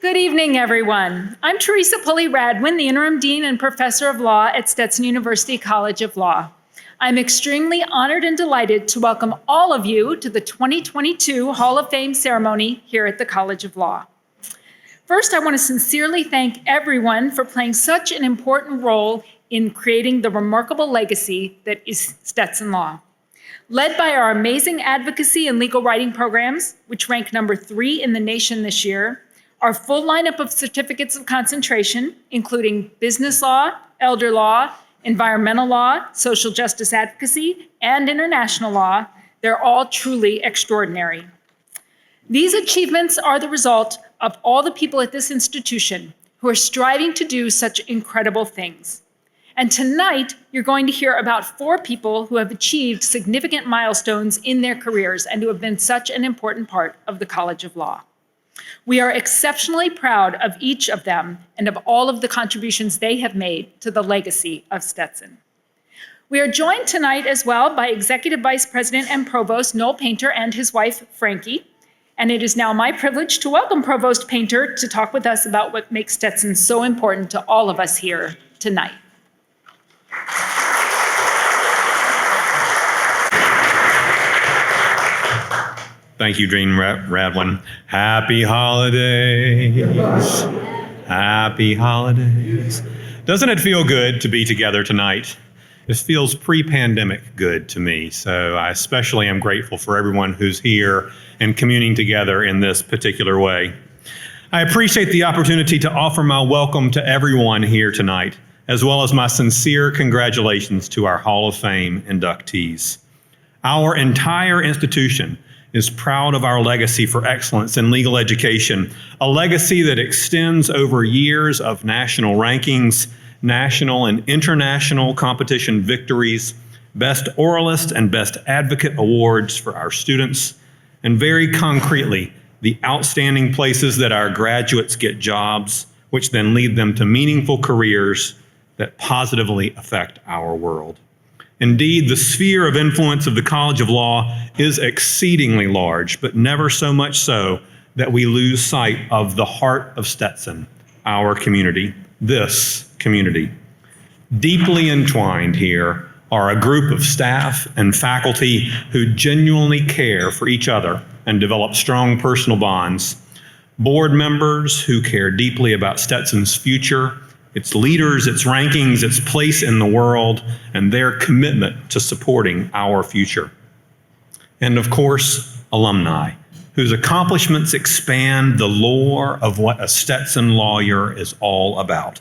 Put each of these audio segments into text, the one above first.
Good evening, everyone. I'm Teresa Pulley-Radwin, the Interim Dean and Professor of Law at Stetson University College of Law. I'm extremely honored and delighted to welcome all of you to the 2022 Hall of Fame ceremony here at the College of Law. First, I want to sincerely thank everyone for playing such an important role in creating the remarkable legacy that is Stetson Law. Led by our amazing advocacy and legal writing programs, which rank number 3 in the nation this year, our full lineup of certificates of concentration, including business law, elder law, environmental law, social justice advocacy, and international law, they're all truly extraordinary. These achievements are the result of all the people at this institution who are striving to do such incredible things. And tonight, you're going to hear about 4 people who have achieved significant milestones in their careers and who have been such an important part of the College of Law. We are exceptionally proud of each of them and of all of the contributions they have made to the legacy of Stetson. We are joined tonight as well by Executive Vice President and Provost Noel Painter and his wife, Frankie. And it is now my privilege to welcome Provost Painter to talk with us about what makes Stetson so important to all of us here tonight. Thank you, Dean Radwin. Happy holidays. Happy holidays. Doesn't it feel good to be together tonight? This feels pre-pandemic good to me, so I especially am grateful for everyone who's here and communing together in this particular way. I appreciate the opportunity to offer my welcome to everyone here tonight, as well as my sincere congratulations to our Hall of Fame inductees. Our entire institution is proud of our legacy for excellence in legal education, a legacy that extends over years of national rankings, national and international competition victories, Best Oralist and Best Advocate awards for our students, and very concretely, the outstanding places that our graduates get jobs, which then lead them to meaningful careers that positively affect our world. Indeed, the sphere of influence of the College of Law is exceedingly large, but never so much so that we lose sight of the heart of Stetson, our community, this community. Deeply entwined here are a group of staff and faculty who genuinely care for each other and develop strong personal bonds, board members who care deeply about Stetson's future, its leaders, its rankings, its place in the world, and their commitment to supporting our future. And of course, alumni, whose accomplishments expand the lore of what a Stetson lawyer is all about.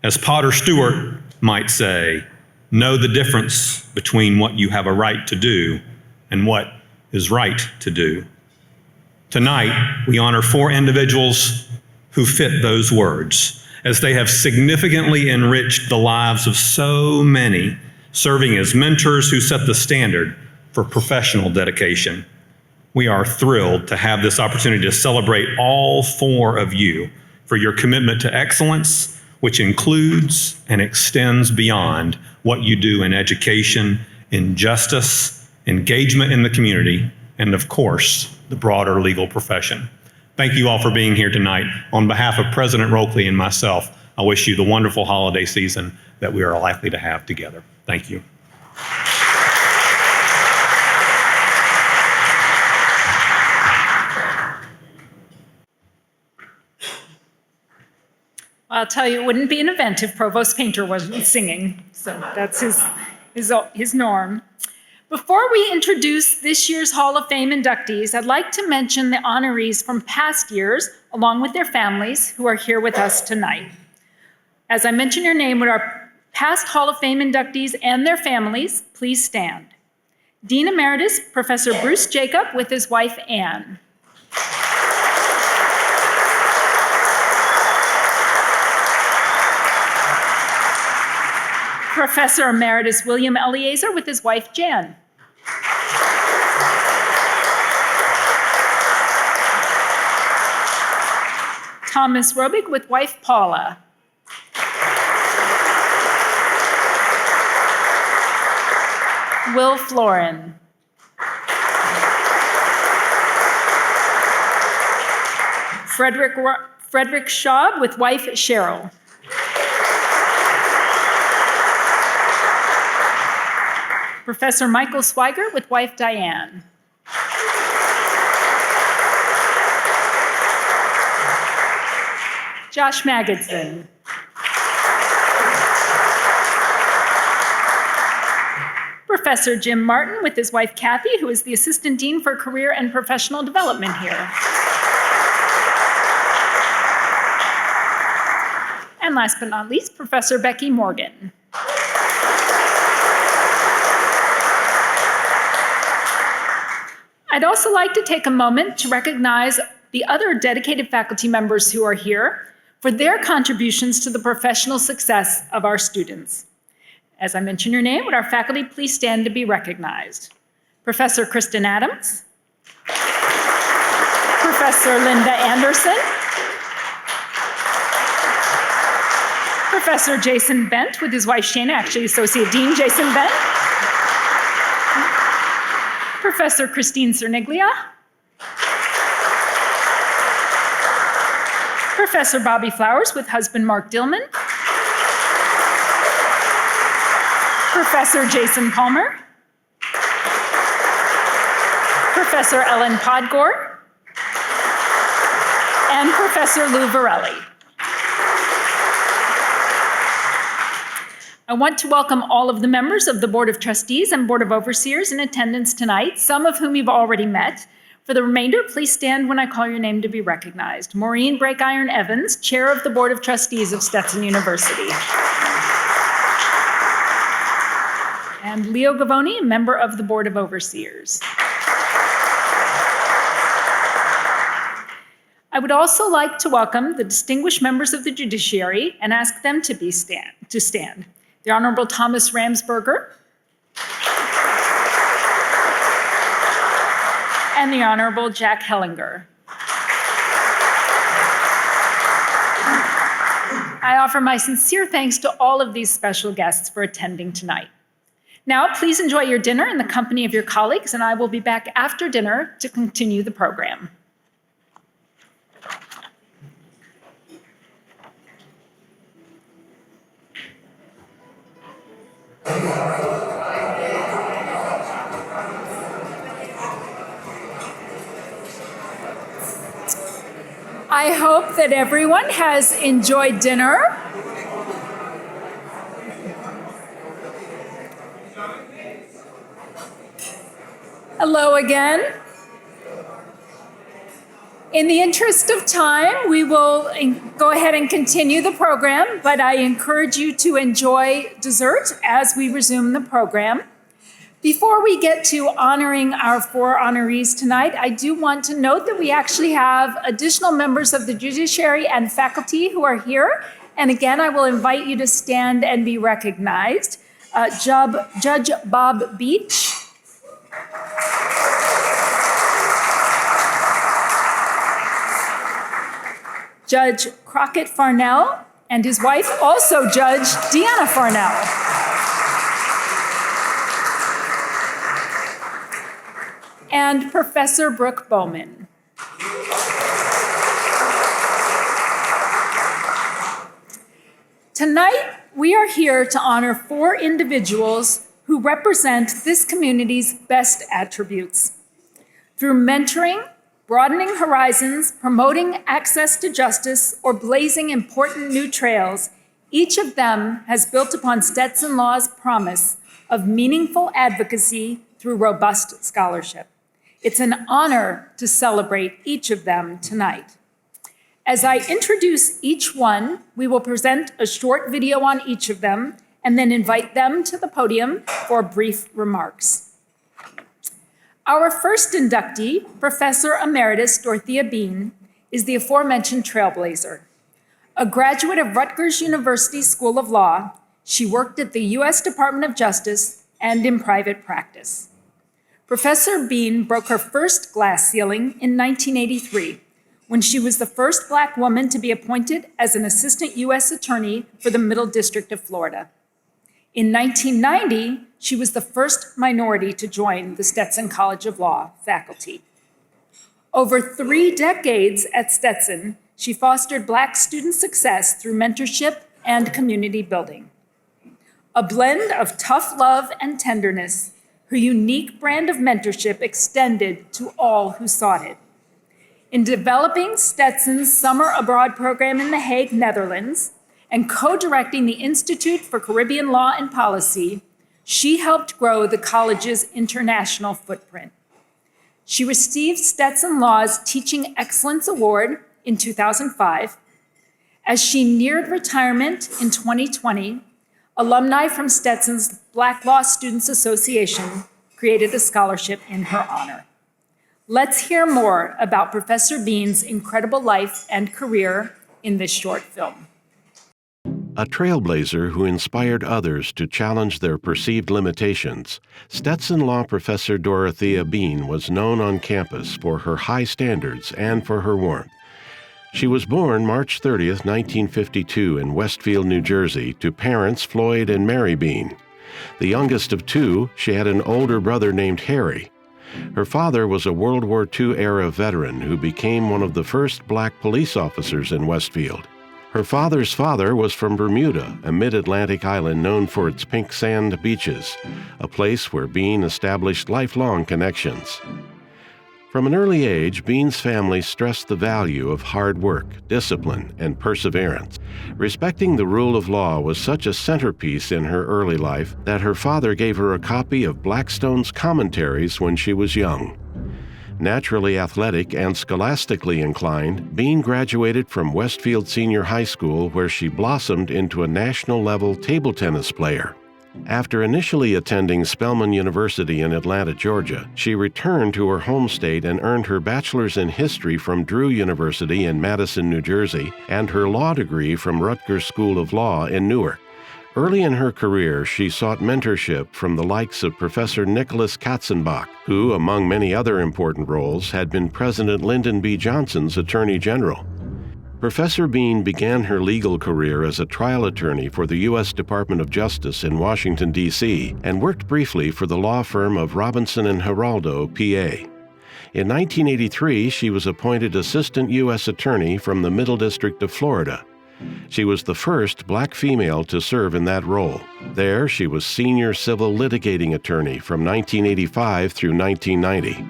As Potter Stewart might say, know the difference between what you have a right to do and what is right to do. Tonight, we honor 4 individuals who fit those words, as they have significantly enriched the lives of so many, serving as mentors who set the standard for professional dedication. We are thrilled to have this opportunity to celebrate all 4 of you for your commitment to excellence, which includes and extends beyond what you do in education, in justice, engagement in the community, and of course, the broader legal profession. Thank you all for being here tonight. On behalf of President Roakley and myself, I wish you the wonderful holiday season that we are likely to have together. Thank you. I'll tell you, it wouldn't be an event if Provost Painter wasn't singing, so that's his norm. Before we introduce this year's Hall of Fame inductees, I'd like to mention the honorees from past years, along with their families, who are here with us tonight. As I mention your name, would our past Hall of Fame inductees and their families please stand? Dean Emeritus, Professor Bruce Jacob, with his wife, Anne. Professor Emeritus William Eliezer with his wife, Jan. Thomas Robig with wife, Paula. Will Florin. Frederick Schaub with wife Cheryl. Professor Michael Swigert with wife Diane. Josh Magidson. Professor Jim Martin with his wife Kathy, who is the Assistant Dean for Career and Professional Development here. And last but not least, Professor Becky Morgan. I'd also like to take a moment to recognize the other dedicated faculty members who are here for their contributions to the professional success of our students. As I mention your name, would our faculty please stand to be recognized? Professor Kristen Adams, Professor Linda Anderson, Professor Jason Bent with his wife Shana, actually Associate Dean Jason Bent, Professor Christine Cerniglia, Professor Bobby Flowers with husband Mark Dillman, Professor Jason Palmer, Professor Ellen Podgore, and Professor Lou Varelli. I want to welcome all of the members of the Board of Trustees and Board of Overseers in attendance tonight, some of whom you've already met. For the remainder, please stand when I call your name to be recognized. Maureen Breakiron Evans, Chair of the Board of Trustees of Stetson University. And Leo Gavoni, a member of the Board of Overseers. I would also like to welcome the distinguished members of the judiciary and ask them to stand. The Honorable Thomas Ramsberger and the Honorable Jack Hellinger. I offer my sincere thanks to all of these special guests for attending tonight. Now, please enjoy your dinner in the company of your colleagues, and I will be back after dinner to continue the program. I hope that everyone has enjoyed dinner. Hello again. In the interest of time, we will go ahead and continue the program, but I encourage you to enjoy dessert as we resume the program. Before we get to honoring our 4 honorees tonight, I do want to note that we actually have additional members of the judiciary and faculty who are here. And again, I will invite you to stand and be recognized. Judge Bob Beach. Judge Crockett Farnell and his wife, also Judge Deanna Farnell. And Professor Brooke Bowman. Tonight, we are here to honor 4 individuals who represent this community's best attributes. Through mentoring, broadening horizons, promoting access to justice, or blazing important new trails, each of them has built upon Stetson Law's promise of meaningful advocacy through robust scholarship. It's an honor to celebrate each of them tonight. As I introduce each one, we will present a short video on each of them and then invite them to the podium for brief remarks. Our first inductee, Professor Emeritus Dorothea Bean, is the aforementioned trailblazer. A graduate of Rutgers University School of Law, she worked at the U.S. Department of Justice and in private practice. Professor Bean broke her first glass ceiling in 1983, when she was the first Black woman to be appointed as an assistant U.S. attorney for the Middle District of Florida. In 1990, she was the first minority to join the Stetson College of Law faculty. Over 3 decades at Stetson, She fostered Black student success through mentorship and community building. A blend of tough love and tenderness, her unique brand of mentorship extended to all who sought it. In developing Stetson's summer abroad program in The Hague, Netherlands, and co-directing the Institute for Caribbean Law and Policy, she helped grow the college's international footprint. She received Stetson Law's Teaching Excellence Award in 2005. As she neared retirement in 2020, alumni from Stetson's Black Law Students Association created a scholarship in her honor. Let's hear more about Professor Bean's incredible life and career in this short film. A trailblazer who inspired others to challenge their perceived limitations, Stetson Law Professor Dorothea Bean was known on campus for her high standards and for her warmth. She was born March 30, 1952 in Westfield, New Jersey, to parents Floyd and Mary Bean. The youngest of two, she had an older brother named Harry. Her father was a World War II-era veteran who became one of the first Black police officers in Westfield. Her father's father was from Bermuda, a mid-Atlantic island known for its pink sand beaches, a place where Bean established lifelong connections. From an early age, Bean's family stressed the value of hard work, discipline, and perseverance. Respecting the rule of law was such a centerpiece in her early life that her father gave her a copy of Blackstone's Commentaries when she was young. Naturally athletic and scholastically inclined, Bean graduated from Westfield Senior High School, where she blossomed into a national-level table tennis player. After initially attending Spelman University in Atlanta, Georgia, she returned to her home state and earned her bachelor's in history from Drew University in Madison, New Jersey, and her law degree from Rutgers School of Law in Newark. Early in her career, she sought mentorship from the likes of Professor Nicholas Katzenbach, who, among many other important roles, had been President Lyndon B. Johnson's Attorney General. Professor Bean began her legal career as a trial attorney for the U.S. Department of Justice in Washington, D.C., and worked briefly for the law firm of Robinson and Geraldo, PA. In 1983, she was appointed Assistant U.S. Attorney from the Middle District of Florida. She was the first Black female to serve in that role. There, she was Senior Civil Litigating Attorney from 1985 through 1990.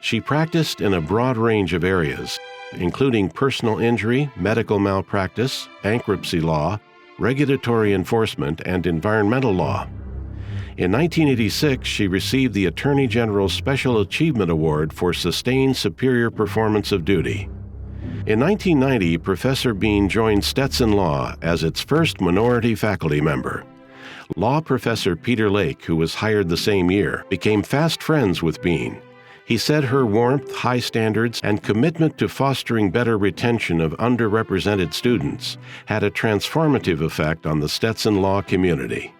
She practiced in a broad range of areas, including personal injury, medical malpractice, bankruptcy law, regulatory enforcement, and environmental law. In 1986, she received the Attorney General's Special Achievement Award for sustained superior performance of duty. In 1990, Professor Bean joined Stetson Law as its first minority faculty member. Law professor Peter Lake, who was hired the same year, became fast friends with Bean. He said her warmth, high standards, and commitment to fostering better retention of underrepresented students had a transformative effect on the Stetson Law community.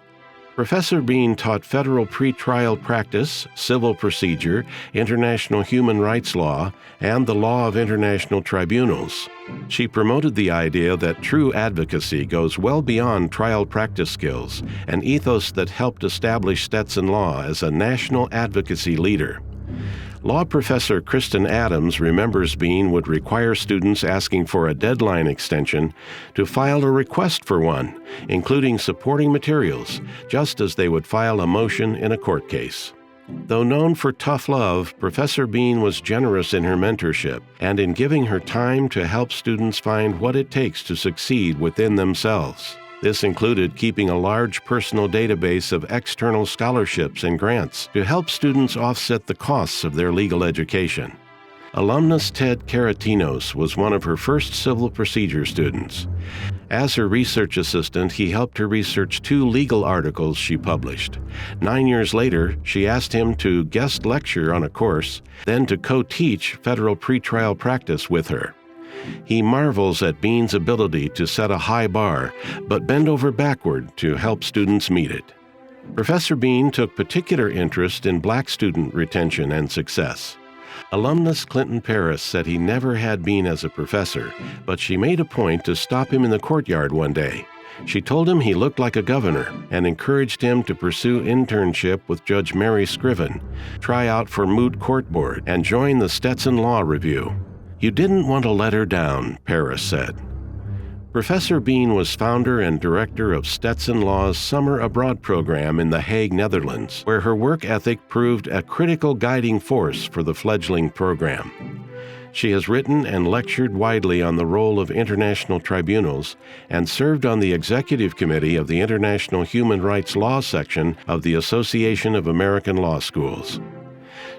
Professor Bean taught federal pretrial practice, civil procedure, international human rights law, and the law of international tribunals. She promoted the idea that true advocacy goes well beyond trial practice skills, an ethos that helped establish Stetson Law as a national advocacy leader. Law professor Kristen Adams remembers Bean would require students asking for a deadline extension to file a request for one, including supporting materials, just as they would file a motion in a court case. Though known for tough love, Professor Bean was generous in her mentorship and in giving her time to help students find what it takes to succeed within themselves. This included keeping a large personal database of external scholarships and grants to help students offset the costs of their legal education. Alumnus Ted Karatinos was one of her first civil procedure students. As her research assistant, he helped her research 2 legal articles she published. 9 years later, she asked him to guest lecture on a course, then to co-teach federal pretrial practice with her. He marvels at Bean's ability to set a high bar, but bend over backward to help students meet it. Professor Bean took particular interest in Black student retention and success. Alumnus Clinton Paris said he never had Bean as a professor, but she made a point to stop him in the courtyard one day. She told him he looked like a governor and encouraged him to pursue internship with Judge Mary Scriven, try out for Moot Court Board, and join the Stetson Law Review. You didn't want to let her down, Paris said. Professor Bean was founder and director of Stetson Law's Summer Abroad program in The Hague, Netherlands, where her work ethic proved a critical guiding force for the fledgling program. She has written and lectured widely on the role of international tribunals and served on the executive committee of the International Human Rights Law section of the Association of American Law Schools.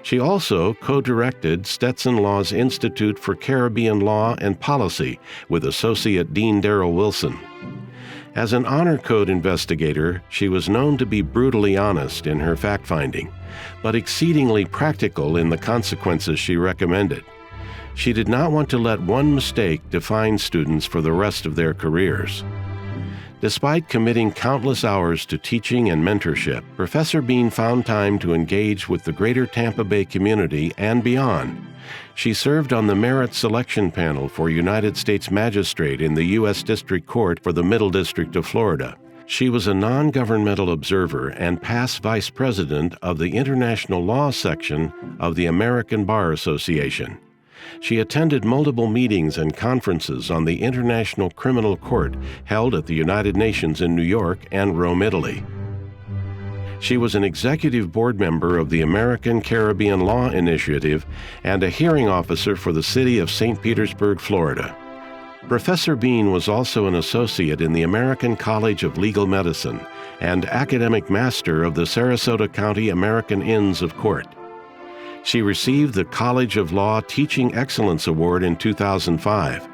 She also co-directed Stetson Law's Institute for Caribbean Law and Policy with Associate Dean Darrell Wilson. As an Honor Code investigator, she was known to be brutally honest in her fact-finding, but exceedingly practical in the consequences she recommended. She did not want to let one mistake define students for the rest of their careers. Despite committing countless hours to teaching and mentorship, Professor Bean found time to engage with the greater Tampa Bay community and beyond. She served on the merit selection panel for United States Magistrate in the U.S. District Court for the Middle District of Florida. She was a non-governmental observer and past vice president of the International Law section of the American Bar Association. She attended multiple meetings and conferences on the International Criminal Court held at the United Nations in New York and Rome, Italy. She was an executive board member of the American Caribbean Law Initiative and a hearing officer for the city of St. Petersburg, Florida. Professor Bean was also an associate in the American College of Legal Medicine and academic master of the Sarasota County American Inns of Court. She received the College of Law Teaching Excellence Award in 2005.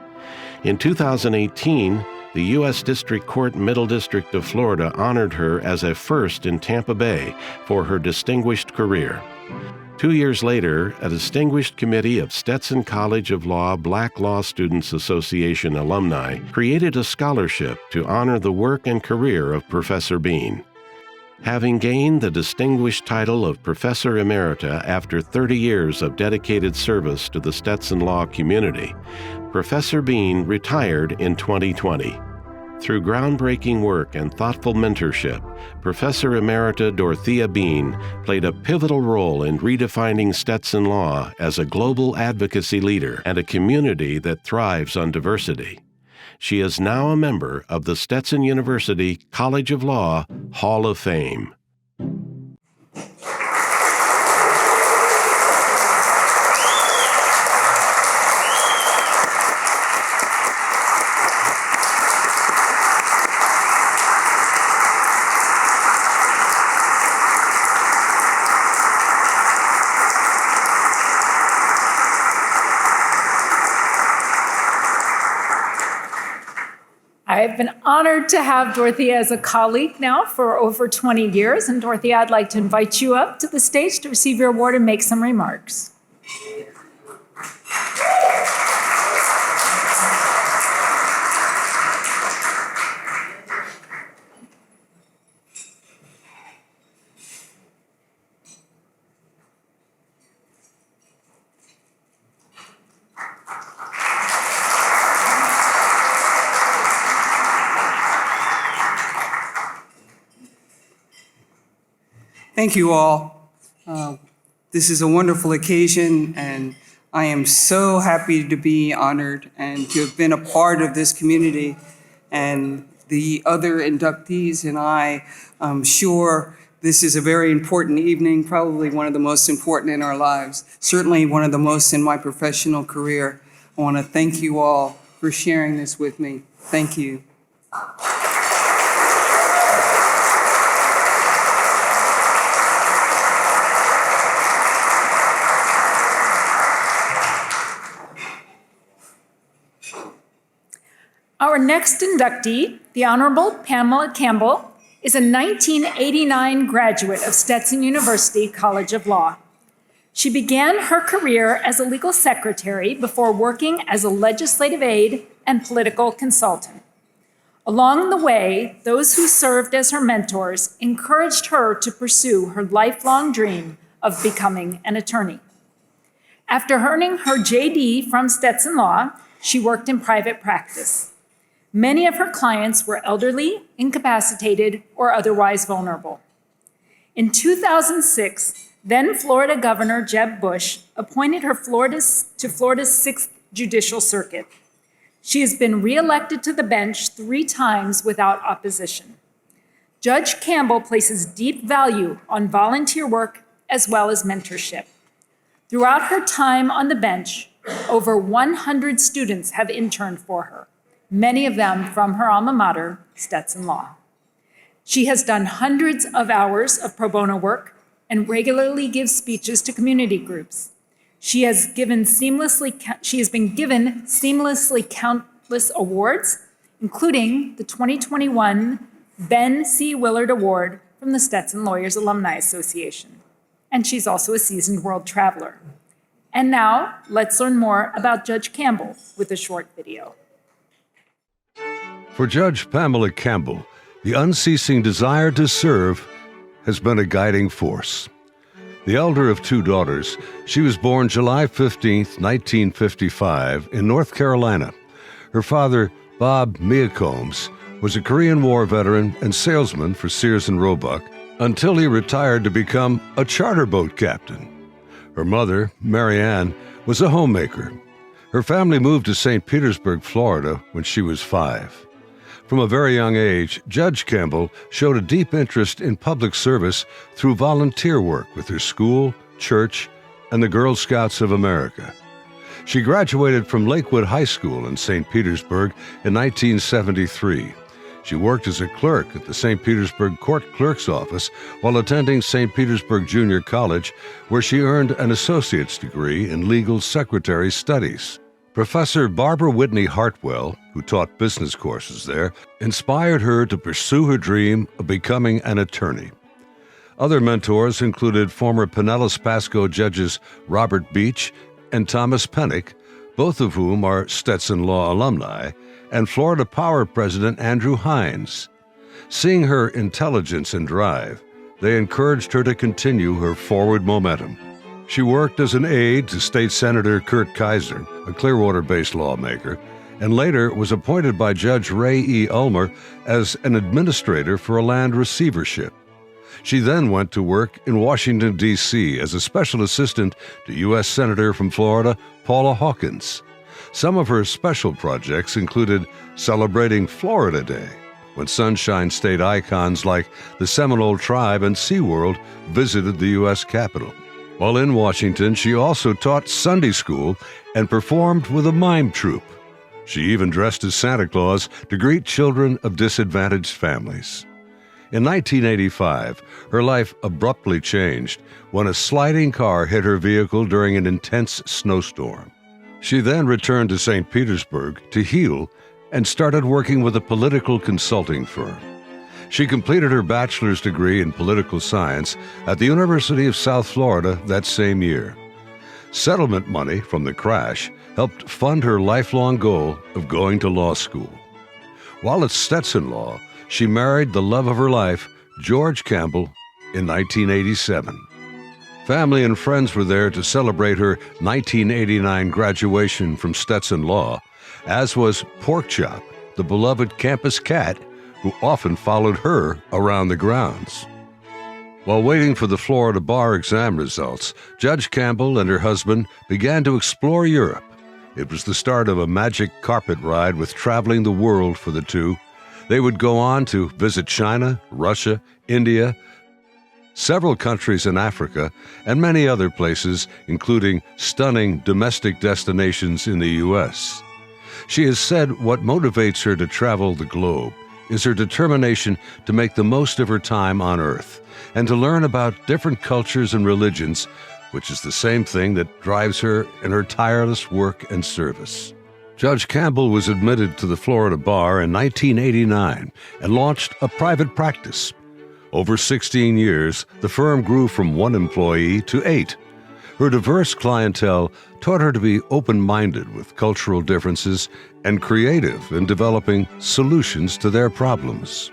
In 2018, the U.S. District Court Middle District of Florida honored her as a first in Tampa Bay for her distinguished career. 2 years later, a distinguished committee of Stetson College of Law Black Law Students Association alumni created a scholarship to honor the work and career of Professor Bean. Having gained the distinguished title of Professor Emerita after 30 years of dedicated service to the Stetson Law community, Professor Bean retired in 2020. Through groundbreaking work and thoughtful mentorship, Professor Emerita Dorothea Bean played a pivotal role in redefining Stetson Law as a global advocacy leader and a community that thrives on diversity. She is now a member of the Stetson University College of Law Hall of Fame. I've been honored to have Dorothea as a colleague now for over 20 years. And Dorothea, I'd like to invite you up to the stage to receive your award and make some remarks. Thank you all. This is a wonderful occasion, and I am so happy to be honored and to have been a part of this community. And the other inductees and I'm sure this is a very important evening, probably one of the most important in our lives, certainly one of the most in my professional career. I want to thank you all for sharing this with me. Thank you. Our next inductee, the Honorable Pamela Campbell, is a 1989 graduate of Stetson University College of Law. She began her career as a legal secretary before working as a legislative aide and political consultant. Along the way, those who served as her mentors encouraged her to pursue her lifelong dream of becoming an attorney. After earning her JD from Stetson Law, she worked in private practice. Many of her clients were elderly, incapacitated, or otherwise vulnerable. In 2006, then Florida Governor Jeb Bush appointed her to Florida's 6th Judicial Circuit. She has been reelected to the bench 3 times without opposition. Judge Campbell places deep value on volunteer work as well as mentorship. Throughout her time on the bench, over 100 students have interned for her, many of them from her alma mater, Stetson Law. She has done hundreds of hours of pro bono work and regularly gives speeches to community groups. She has been given seamlessly countless awards, including the 2021 Ben C. Willard Award from the Stetson Lawyers Alumni Association. And she's also a seasoned world traveler. And now, let's learn more about Judge Campbell with a short video. For Judge Pamela Campbell, the unceasing desire to serve has been a guiding force. The elder of 2 daughters, she was born July 15, 1955, in North Carolina. Her father, Bob Meacombs, was a Korean War veteran and salesman for Sears and Roebuck until he retired to become a charter boat captain. Her mother, Mary Ann, was a homemaker. Her family moved to St. Petersburg, Florida, when she was 5. From a very young age, Judge Campbell showed a deep interest in public service through volunteer work with her school, church, and the Girl Scouts of America. She graduated from Lakewood High School in St. Petersburg in 1973. She worked as a clerk at the St. Petersburg Court Clerk's Office while attending St. Petersburg Junior College, where she earned an associate's degree in legal secretary studies. Professor Barbara Whitney Hartwell, who taught business courses there, inspired her to pursue her dream of becoming an attorney. Other mentors included former Pinellas Pasco judges Robert Beach and Thomas Pennick, both of whom are Stetson Law alumni, and Florida Power President Andrew Hines. Seeing her intelligence and drive, they encouraged her to continue her forward momentum. She worked as an aide to State Senator Kurt Kaiser, a Clearwater-based lawmaker, and later was appointed by Judge Ray E. Ulmer as an administrator for a land receivership. She then went to work in Washington, D.C. as a special assistant to U.S. Senator from Florida, Paula Hawkins. Some of her special projects included celebrating Florida Day, when Sunshine State icons like the Seminole Tribe and SeaWorld visited the U.S. Capitol. While in Washington, she also taught Sunday school and performed with a mime troupe. She even dressed as Santa Claus to greet children of disadvantaged families. In 1985, her life abruptly changed when a sliding car hit her vehicle during an intense snowstorm. She then returned to St. Petersburg to heal and started working with a political consulting firm. She completed her bachelor's degree in political science at the University of South Florida that same year. Settlement money from the crash helped fund her lifelong goal of going to law school. While at Stetson Law, she married the love of her life, George Campbell, in 1987. Family and friends were there to celebrate her 1989 graduation from Stetson Law, as was Porkchop, the beloved campus cat who often followed her around the grounds. While waiting for the Florida bar exam results, Judge Campbell and her husband began to explore Europe. It was the start of a magic carpet ride with traveling the world for the two. They would go on to visit China, Russia, India, several countries in Africa, and many other places, including stunning domestic destinations in the U.S. She has said what motivates her to travel the globe is her determination to make the most of her time on Earth and to learn about different cultures and religions, which is the same thing that drives her in her tireless work and service. Judge Campbell was admitted to the Florida bar in 1989 and launched a private practice. Over 16 years, the firm grew from 1 employee to 8. Her diverse clientele taught her to be open-minded with cultural differences and creative in developing solutions to their problems.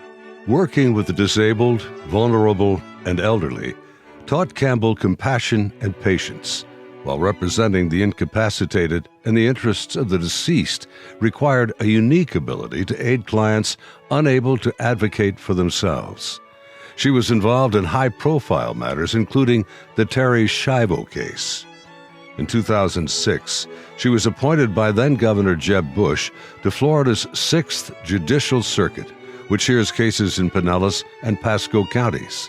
Working with the disabled, vulnerable, and elderly taught Campbell compassion and patience, while representing the incapacitated and the interests of the deceased required a unique ability to aid clients unable to advocate for themselves. She was involved in high-profile matters, including the Terry Schiavo case. In 2006, she was appointed by then-Governor Jeb Bush to Florida's 6th Judicial Circuit, which hears cases in Pinellas and Pasco counties.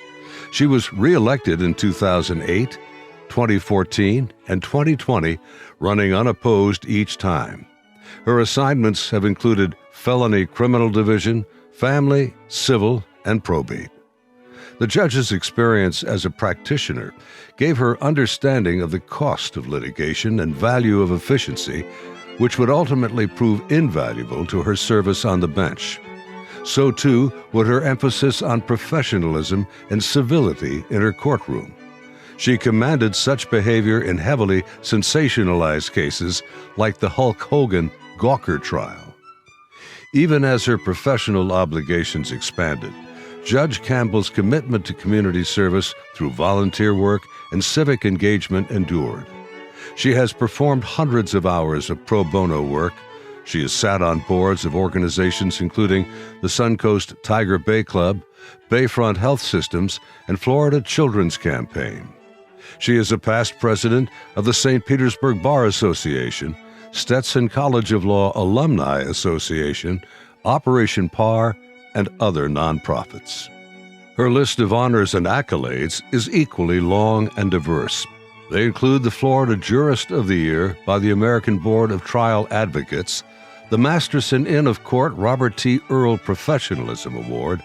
She was re-elected in 2008, 2014, and 2020, running unopposed each time. Her assignments have included felony criminal division, family, civil, and probate. The judge's experience as a practitioner gave her understanding of the cost of litigation and value of efficiency, which would ultimately prove invaluable to her service on the bench. So too would her emphasis on professionalism and civility in her courtroom. She commanded such behavior in heavily sensationalized cases like the Hulk Hogan Gawker trial. Even as her professional obligations expanded, Judge Campbell's commitment to community service through volunteer work and civic engagement endured. She has performed hundreds of hours of pro bono work. She has sat on boards of organizations including the Suncoast Tiger Bay Club, Bayfront Health Systems, and Florida Children's Campaign. She is a past president of the St. Petersburg Bar Association, Stetson College of Law Alumni Association, Operation PAR, and other nonprofits. Her list of honors and accolades is equally long and diverse. They include the Florida Jurist of the Year by the American Board of Trial Advocates, the Masterson Inn of Court Robert T. Earl Professionalism Award,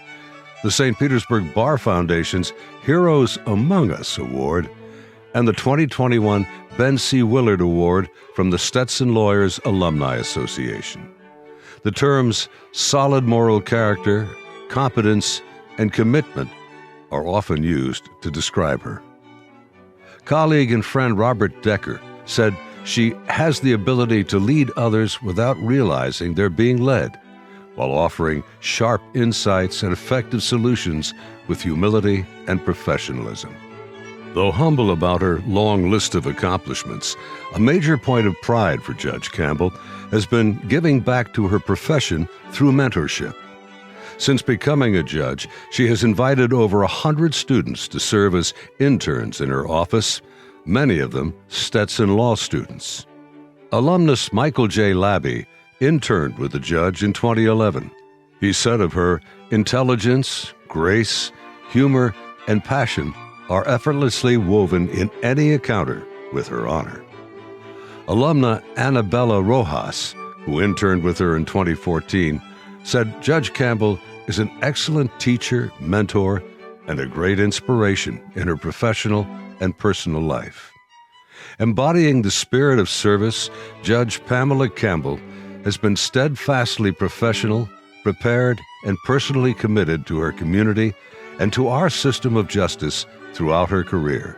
the St. Petersburg Bar Foundation's Heroes Among Us Award, and the 2021 Ben C. Willard Award from the Stetson Lawyers Alumni Association. The terms solid moral character, competence, and commitment are often used to describe her. Colleague and friend Robert Decker said she has the ability to lead others without realizing they're being led, while offering sharp insights and effective solutions with humility and professionalism. Though humble about her long list of accomplishments, a major point of pride for Judge Campbell has been giving back to her profession through mentorship. Since becoming a judge, she has invited over 100 students to serve as interns in her office, many of them Stetson Law students. Alumnus Michael J. Labby interned with the judge in 2011. He said of her, "Intelligence, grace, humor, and passion are effortlessly woven in any encounter with her honor." Alumna Annabella Rojas, who interned with her in 2014, said Judge Campbell is an excellent teacher, mentor, and a great inspiration in her professional and personal life. Embodying the spirit of service, Judge Pamela Campbell has been steadfastly professional, prepared, and personally committed to her community and to our system of justice throughout her career.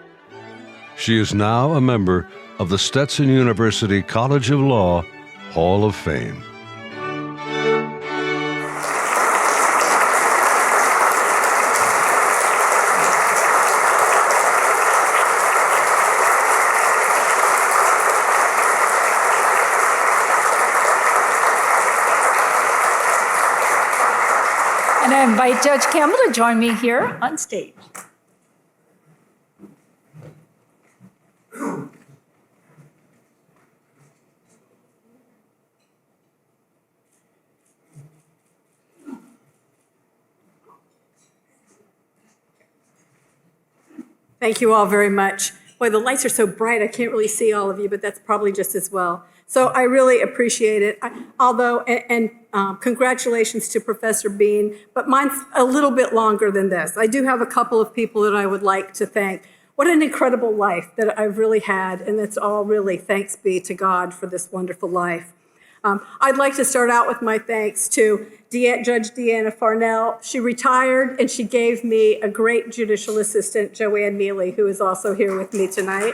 She is now a member of the Stetson University College of Law Hall of Fame. And I invite Judge Campbell to join me here on stage. Thank you all very much. Boy, the lights are so bright, I can't really see all of you, but that's probably just as well. So I really appreciate it. Congratulations to Professor Bean, but mine's a little bit longer than this. I do have a couple of people that I would like to thank. What an incredible life that I've really had, and it's all really thanks be to God for this wonderful life. I'd like to start out with my thanks to Judge Deanna Farnell. She retired, and she gave me a great judicial assistant, Joanne Mealy, who is also here with me tonight.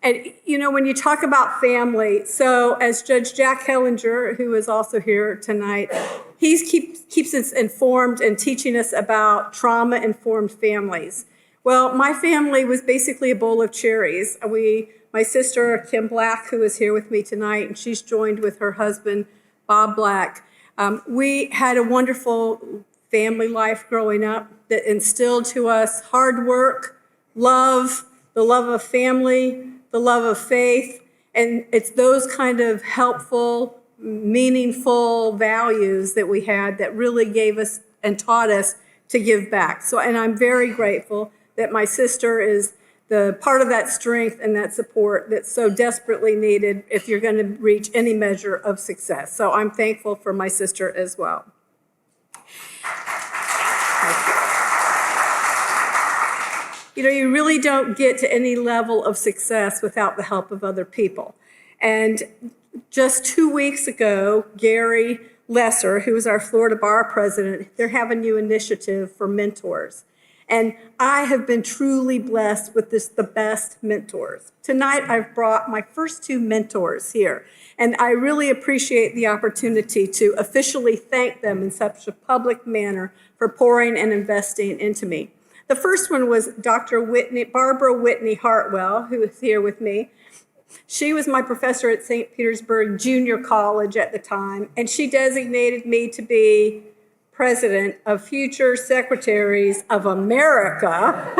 And, you know, when you talk about family, so as Judge Jack Hellinger, who is also here tonight, he keeps us informed and teaching us about trauma-informed families. Well, my family was basically a bowl of cherries. My sister, Kim Black, who is here with me tonight, and she's joined with her husband, Bob Black. We had a wonderful family life growing up that instilled to us hard work, love, the love of family, the love of faith, and it's those kind of helpful, meaningful values that we had that really gave us and taught us to give back. So, and I'm very grateful that my sister is the part of that strength and that support that's so desperately needed if you're going to reach any measure of success. So I'm thankful for my sister as well. You know, you really don't get to any level of success without the help of other people. And just 2 weeks ago, Gary Lesser, who is our Florida Bar president, they're having a new initiative for mentors. And I have been truly blessed with the best mentors. Tonight, I've brought my first 2 mentors here. And I really appreciate the opportunity to officially thank them in such a public manner for pouring and investing into me. The first one was Dr. Barbara Whitney Hartwell, who is here with me. She was my professor at St. Petersburg Junior College at the time, and she designated me to be president of Future Secretaries of America.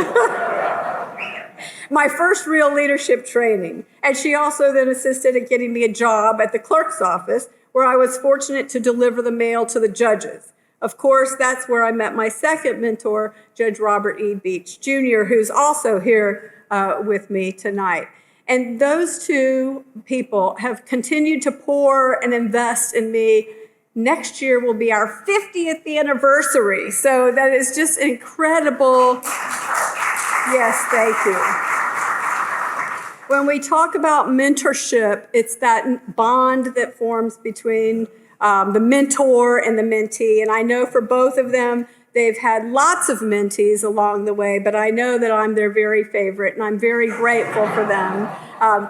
My first real leadership training. And she also then assisted in getting me a job at the clerk's office, where I was fortunate to deliver the mail to the judges. Of course, that's where I met my second mentor, Judge Robert E. Beach Jr., who's also here with me tonight. And those 2 people have continued to pour and invest in me. Next year will be our 50th anniversary. So that is just incredible. Yes, thank you. When we talk about mentorship, it's that bond that forms between the mentor and the mentee. And I know for both of them, they've had lots of mentees along the way, but I know that I'm their very favorite, and I'm very grateful for them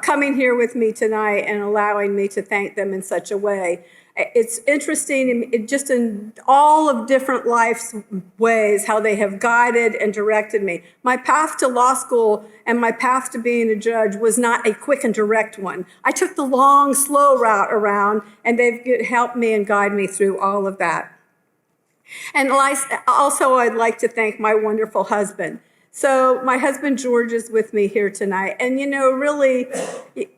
coming here with me tonight and allowing me to thank them in such a way. It's interesting, just in all of different life's ways, how they have guided and directed me. My path to law school and my path to being a judge was not a quick and direct one. I took the long, slow route around, and they've helped me and guided me through all of that. And also, I'd like to thank my wonderful husband. So my husband, George, is with me here tonight. And, you know, really,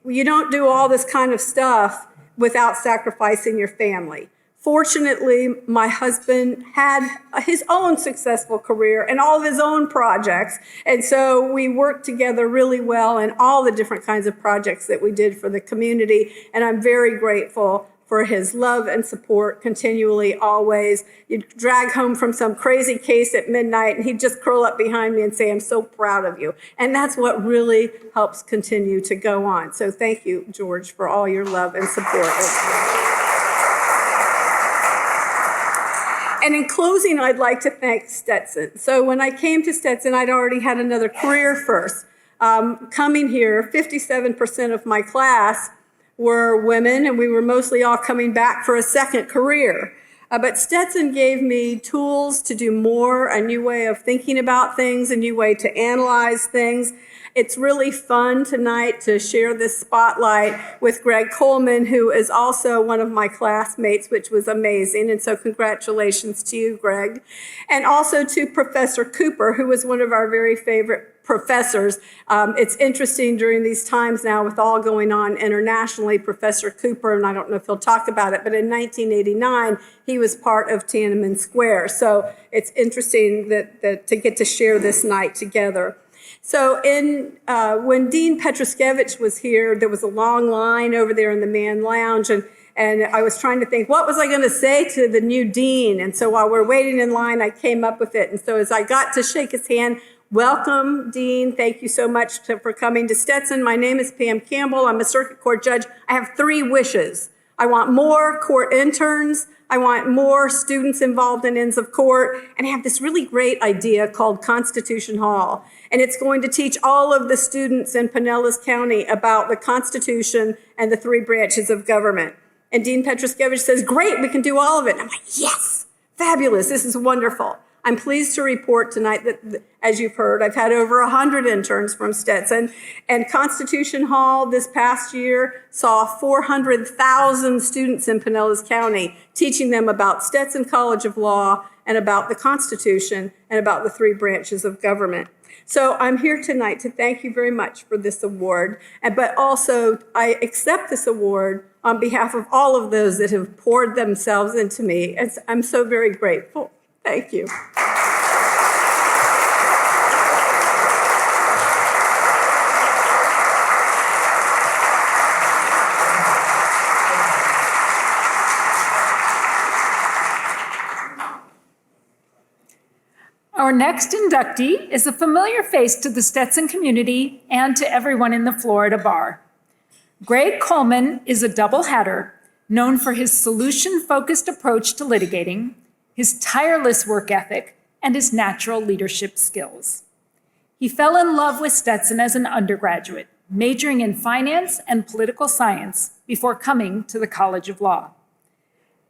you don't do all this kind of stuff without sacrificing your family. Fortunately, my husband had his own successful career and all of his own projects. And so we worked together really well in all the different kinds of projects that we did for the community. And I'm very grateful for his love and support continually, always. You'd drag home from some crazy case at midnight, and he'd just curl up behind me and say, "I'm so proud of you." And that's what really helps continue to go on. So thank you, George, for all your love and support. And in closing, I'd like to thank Stetson. So when I came to Stetson, I'd already had another career first. Coming here, 57% of my class were women, and we were mostly all coming back for a second career. But Stetson gave me tools to do more, a new way of thinking about things, a new way to analyze things. It's really fun tonight to share this spotlight with Greg Coleman, who is also one of my classmates, which was amazing. And so congratulations to you, Greg. And also to Professor Cooper, who was one of our very favorite professors. It's interesting during these times now with all going on internationally, Professor Cooper, and I don't know if he'll talk about it, but in 1989, he was part of Tiananmen Square. So it's interesting that to get to share this night together. So when Dean Petruskevich was here, there was a long line over there in the Mann Lounge, and I was trying to think, what was I going to say to the new dean? And so while we're waiting in line, I came up with it. And so as I got to shake his hand, welcome, Dean. Thank you so much for coming to Stetson. My name is Pam Campbell. I'm a circuit court judge. I have 3 wishes. I want more court interns. I want more students involved in ends of court. And I have this really great idea called Constitution Hall. And it's going to teach all of the students in Pinellas County about the Constitution and the 3 branches of government. And Dean Petruskevich says, great, we can do all of it. And I'm like, yes, fabulous, this is wonderful. I'm pleased to report tonight that, as you've heard, I've had over 100 interns from Stetson, and Constitution Hall this past year saw 400,000 students in Pinellas County, teaching them about Stetson College of Law and about the Constitution and about the 3 branches of government. So I'm here tonight to thank you very much for this award, but also I accept this award on behalf of all of those that have poured themselves into me. I'm so very grateful. Thank you. Our next inductee is a familiar face to the Stetson community and to everyone in the Florida Bar. Greg Coleman is a double-hatter, known for his solution-focused approach to litigating, his tireless work ethic, and his natural leadership skills. He fell in love with Stetson as an undergraduate, majoring in finance and political science before coming to the College of Law.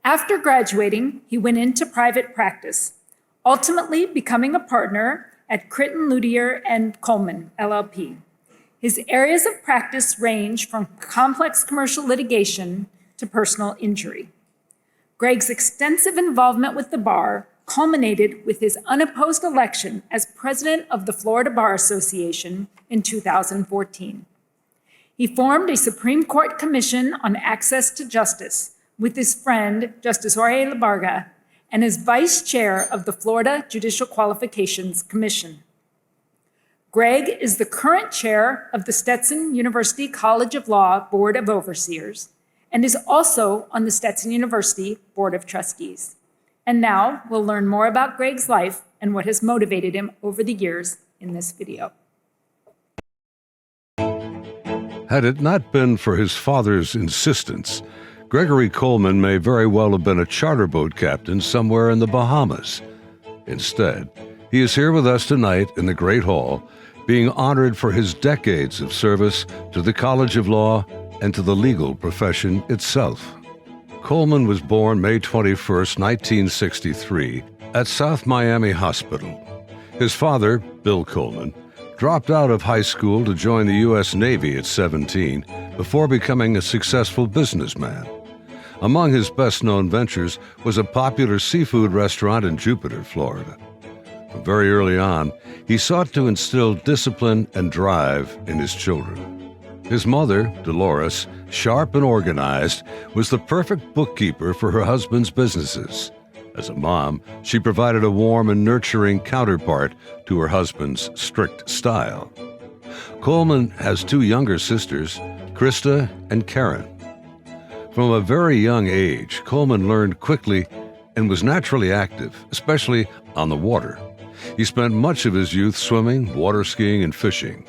After graduating, he went into private practice, ultimately becoming a partner at Critton Ludier and Coleman, LLP. His areas of practice range from complex commercial litigation to personal injury. Greg's extensive involvement with the bar culminated with his unopposed election as president of the Florida Bar Association in 2014. He formed a Supreme Court Commission on Access to Justice with his friend, Justice Jorge Labarga, and is vice chair of the Florida Judicial Qualifications Commission. Greg is the current chair of the Stetson University College of Law Board of Overseers and is also on the Stetson University Board of Trustees. And now we'll learn more about Greg's life and what has motivated him over the years in this video. Had it not been for his father's insistence, Gregory Coleman may very well have been a charter boat captain somewhere in the Bahamas. Instead, he is here with us tonight in the Great Hall, being honored for his decades of service to the College of Law and to the legal profession itself. Coleman was born May 21, 1963, at South Miami Hospital. His father, Bill Coleman, dropped out of high school to join the U.S. Navy at 17 before becoming a successful businessman. Among his best-known ventures was a popular seafood restaurant in Jupiter, Florida. Very early on, he sought to instill discipline and drive in his children. His mother, Dolores, sharp and organized, was the perfect bookkeeper for her husband's businesses. As a mom, she provided a warm and nurturing counterpart to her husband's strict style. Coleman has two younger sisters, Krista and Karen. From a very young age, Coleman learned quickly and was naturally active, especially on the water. He spent much of his youth swimming, water skiing, and fishing.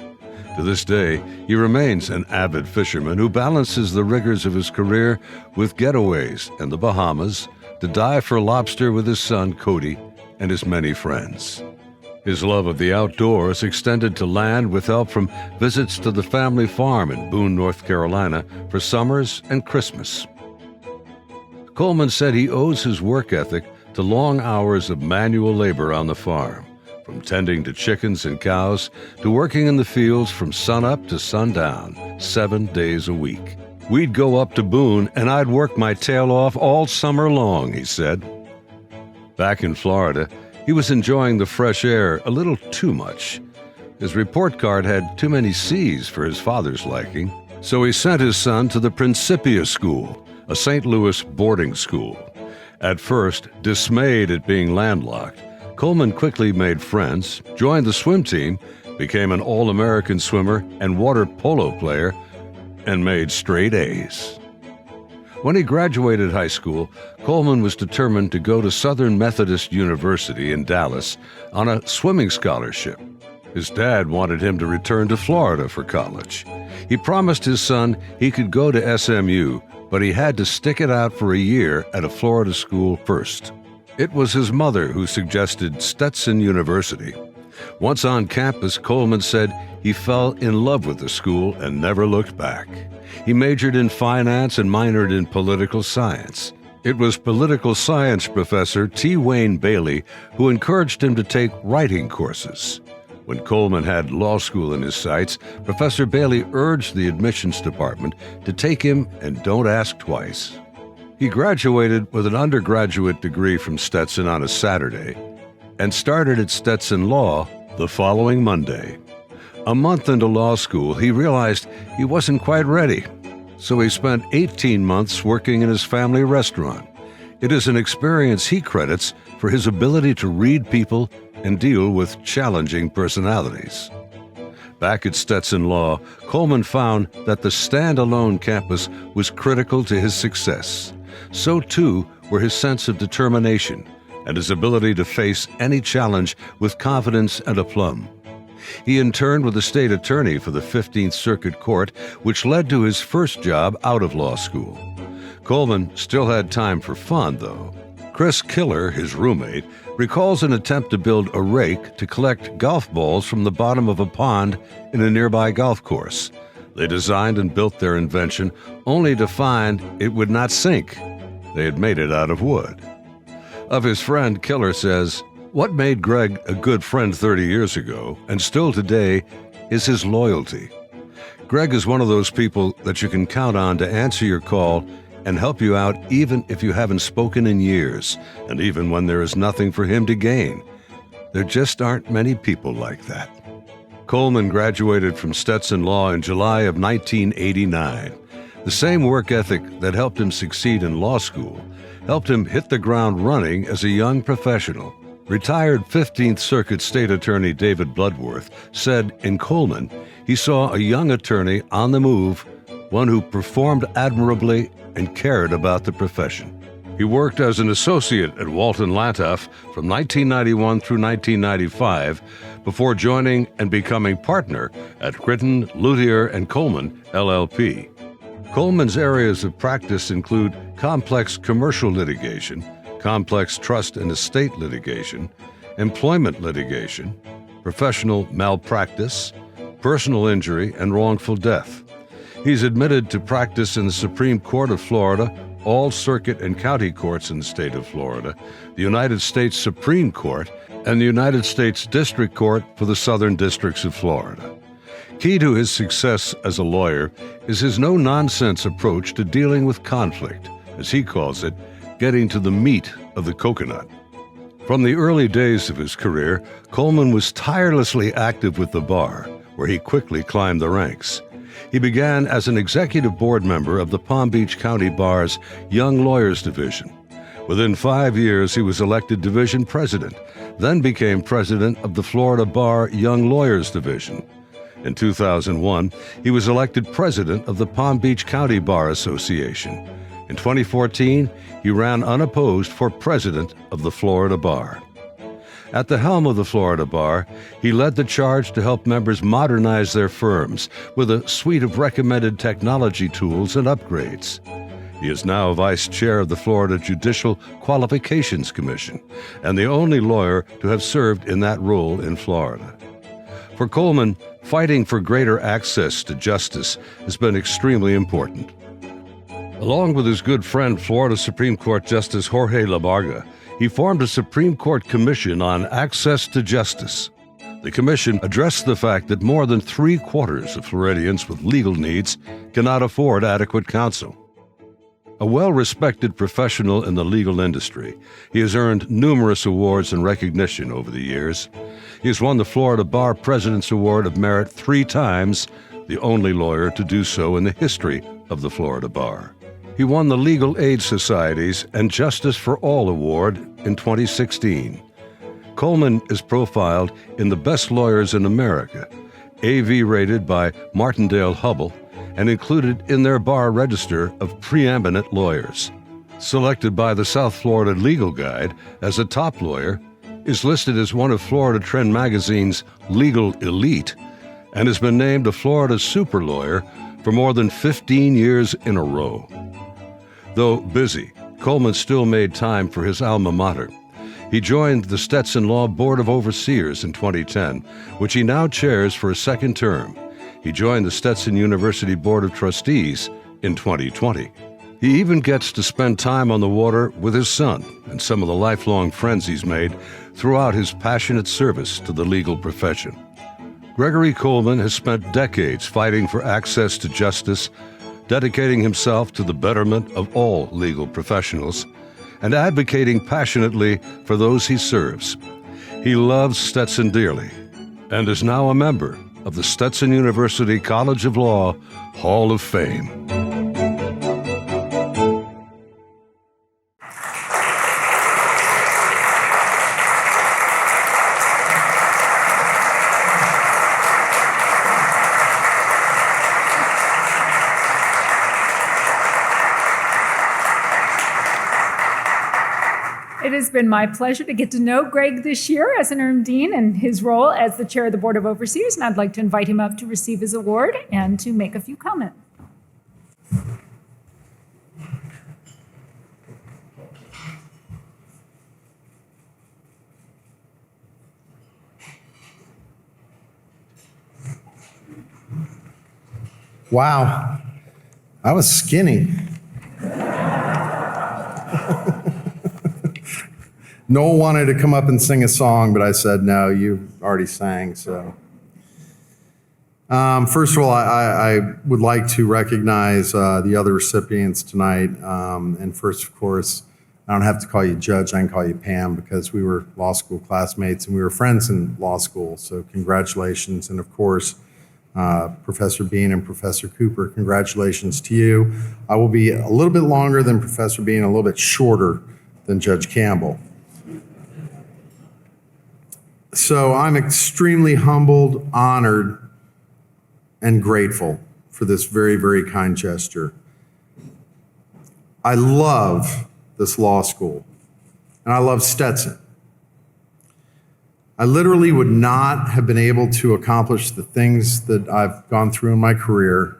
To this day, he remains an avid fisherman who balances the rigors of his career with getaways in the Bahamas to dive for lobster with his son, Cody, and his many friends. His love of the outdoors extended to land with help from visits to the family farm in Boone, North Carolina for summers and Christmas. Coleman said he owes his work ethic to long hours of manual labor on the farm, from tending to chickens and cows to working in the fields from sunup to sundown, 7 days a week. We'd go up to Boone and I'd work my tail off all summer long, he said. Back in Florida, he was enjoying the fresh air a little too much. His report card had too many C's for his father's liking, so he sent his son to the Principia School, a St. Louis boarding school. At first, dismayed at being landlocked, Coleman quickly made friends, joined the swim team, became an All-American swimmer and water polo player, and made straight A's. When he graduated high school, Coleman was determined to go to Southern Methodist University in Dallas on a swimming scholarship. His dad wanted him to return to Florida for college. He promised his son he could go to SMU, but he had to stick it out for a year at a Florida school first. It was his mother who suggested Stetson University. Once on campus, Coleman said he fell in love with the school and never looked back. He majored in finance and minored in political science. It was political science professor T. Wayne Bailey who encouraged him to take writing courses. When Coleman had law school in his sights, Professor Bailey urged the admissions department to take him and don't ask twice. He graduated with an undergraduate degree from Stetson on a Saturday and started at Stetson Law the following Monday. A month into law school, he realized he wasn't quite ready, so he spent 18 months working in his family restaurant. It is an experience he credits for his ability to read people and deal with challenging personalities. Back at Stetson Law, Coleman found that the standalone campus was critical to his success. So too were his sense of determination and his ability to face any challenge with confidence and aplomb. He interned with the state attorney for the 15th Circuit Court, which led to his first job out of law school. Coleman still had time for fun, though. Chris Killer, his roommate, recalls an attempt to build a rake to collect golf balls from the bottom of a pond in a nearby golf course. They designed and built their invention only to find it would not sink. They had made it out of wood. Of his friend, Killer says, "What made Greg a good friend 30 years ago, and still today, is his loyalty. Greg is one of those people that you can count on to answer your call and help you out even if you haven't spoken in years, and even when there is nothing for him to gain. There just aren't many people like that." Coleman graduated from Stetson Law in July of 1989. The same work ethic that helped him succeed in law school helped him hit the ground running as a young professional. Retired 15th Circuit State Attorney David Bloodworth said in Coleman he saw a young attorney on the move, one who performed admirably and cared about the profession. He worked as an associate at Walton Lantoff from 1991 through 1995 before joining and becoming partner at Gritton, Luthier & Coleman, LLP. Coleman's areas of practice include complex commercial litigation, complex trust and estate litigation, employment litigation, professional malpractice, personal injury, and wrongful death. He's admitted to practice in the Supreme Court of Florida, all circuit and county courts in the state of Florida, the United States Supreme Court, and the United States District Court for the Southern Districts of Florida. Key to his success as a lawyer is his no-nonsense approach to dealing with conflict, as he calls it, getting to the meat of the coconut. From the early days of his career, Coleman was tirelessly active with the bar, where he quickly climbed the ranks. He began as an executive board member of the Palm Beach County Bar's Young Lawyers Division. Within 5 years, he was elected division president, then became president of the Florida Bar Young Lawyers Division. In 2001, he was elected president of the Palm Beach County Bar Association. In 2014, he ran unopposed for president of the Florida Bar. At the helm of the Florida Bar, he led the charge to help members modernize their firms with a suite of recommended technology tools and upgrades. He is now vice chair of the Florida Judicial Qualifications Commission and the only lawyer to have served in that role in Florida. For Coleman, fighting for greater access to justice has been extremely important. Along with his good friend, Florida Supreme Court Justice Jorge Labarga, he formed a Supreme Court Commission on Access to Justice. The commission addressed the fact that more than 3/4 of Floridians with legal needs cannot afford adequate counsel. A well-respected professional in the legal industry, he has earned numerous awards and recognition over the years. He has won the Florida Bar President's Award of Merit 3 times, the only lawyer to do so in the history of the Florida Bar. He won the Legal Aid Society's and Justice for All Award in 2016. Coleman is profiled in the Best Lawyers in America, AV rated by Martindale-Hubbell, and included in their bar register of preeminent lawyers. Selected by the South Florida Legal Guide as a top lawyer, is listed as one of Florida Trend Magazine's Legal Elite, and has been named a Florida Super Lawyer for more than 15 years in a row. Though busy, Coleman still made time for his alma mater. He joined the Stetson Law Board of Overseers in 2010, which he now chairs for a second term. He joined the Stetson University Board of Trustees in 2020. He even gets to spend time on the water with his son and some of the lifelong friends he's made throughout his passionate service to the legal profession. Gregory Coleman has spent decades fighting for access to justice, dedicating himself to the betterment of all legal professionals, and advocating passionately for those he serves. He loves Stetson dearly, and is now a member of the Stetson University College of Law Hall of Fame. It has been my pleasure to get to know Greg this year as interim dean and his role as the chair of the Board of Overseers, and I'd like to invite him up to receive his award and to make a few comments. Wow, I was skinny. Noel wanted to come up and sing a song, but I said, no, you already sang, so. First of all, I would like to recognize the other recipients tonight. And first, of course, I don't have to call you Judge, I can call you Pam, because we were law school classmates and we were friends in law school, so congratulations. And of course, Professor Bean and Professor Cooper, congratulations to you. I will be a little bit longer than Professor Bean, a little bit shorter than Judge Campbell. So I'm extremely humbled, honored, and grateful for this very, very kind gesture. I love this law school, and I love Stetson. I literally would not have been able to accomplish the things that I've gone through in my career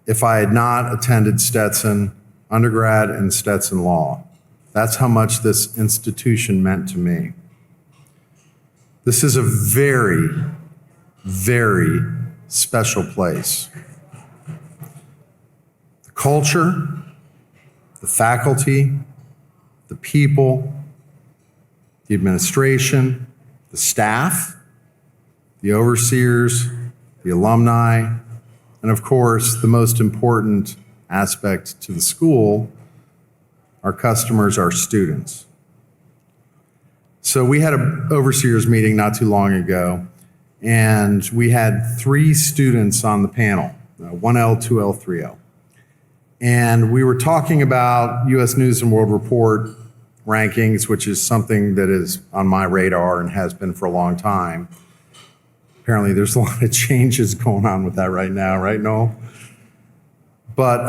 if I had not attended Stetson undergrad and Stetson Law. That's how much this institution meant to me. This is a very, very special place. The culture, the faculty, the people, the administration, the staff, the overseers, the alumni, and of course, the most important aspect to the school, our customers, our students. So we had an overseers meeting not too long ago, and we had 3 students on the panel, 1L, 2L, 3L. And we were talking about U.S. News and World Report rankings, which is something that is on my radar and has been for a long time. Apparently there's a lot of changes going on with that right now, right, Noel? But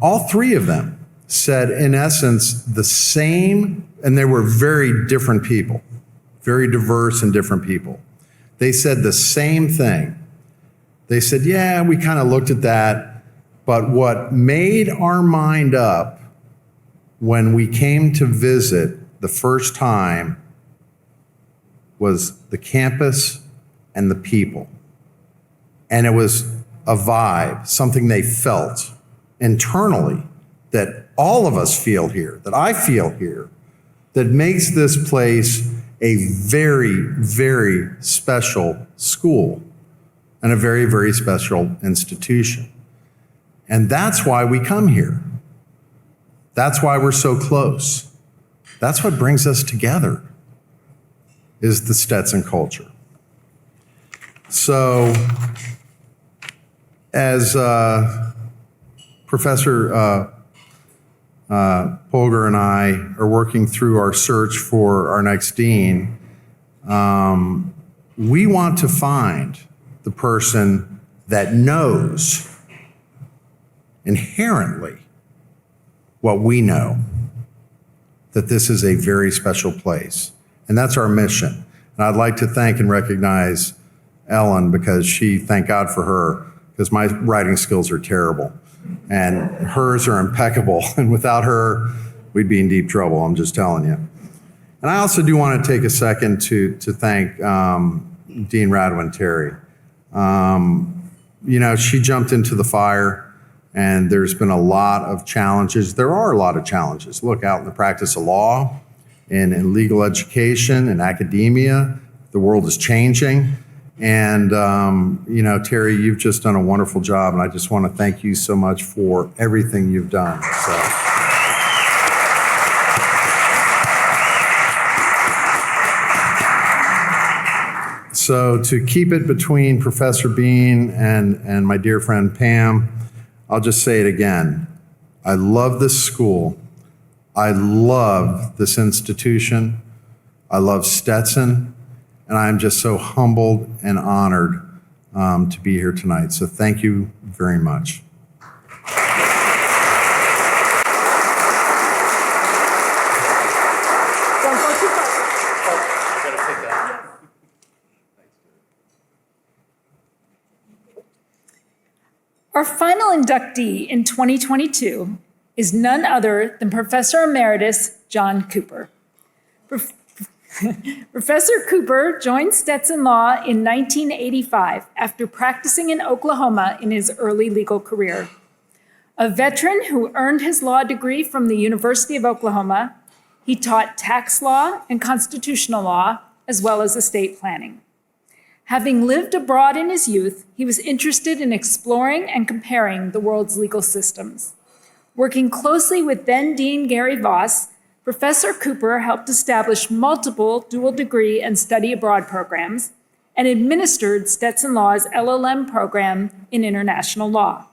all 3 of them said, in essence, the same, and they were very different people, very diverse and different people. They said the same thing. They said, yeah, we kind of looked at that, but what made our mind up when we came to visit the first time was the campus and the people. And it was a vibe, something they felt internally that all of us feel here, that I feel here, that makes this place a very, very special school and a very, very special institution. And that's why we come here. That's why we're so close. That's what brings us together, is the Stetson culture. So, as Professor Polgar and I are working through our search for our next dean, we want to find the person that knows inherently what we know, that this is a very special place. And that's our mission. And I'd like to thank and recognize Ellen, because thank God for her, because my writing skills are terrible. And hers are impeccable. And without her, we'd be in deep trouble, I'm just telling you. And I also do want to take a second to thank Dean Radwin Terry. She jumped into the fire, and there's been a lot of challenges. There are a lot of challenges. Look, out in the practice of law, in legal education, in academia, the world is changing. And, Terry, you've just done a wonderful job, and I just want to thank you so much for everything you've done. So to keep it between Professor Bean and my dear friend Pam, I'll just say it again. I love this school. I love this institution. I love Stetson. And I'm just so humbled and honored to be here tonight. So thank you very much. Our final inductee in 2022 is none other than Professor Emeritus John Cooper. Professor Cooper joined Stetson Law in 1985 after practicing in Oklahoma in his early legal career. A veteran who earned his law degree from the University of Oklahoma, he taught tax law and constitutional law, as well as estate planning. Having lived abroad in his youth, he was interested in exploring and comparing the world's legal systems. Working closely with then Dean Gary Voss, Professor Cooper helped establish multiple dual degree and study abroad programs and administered Stetson Law's LLM program in international law.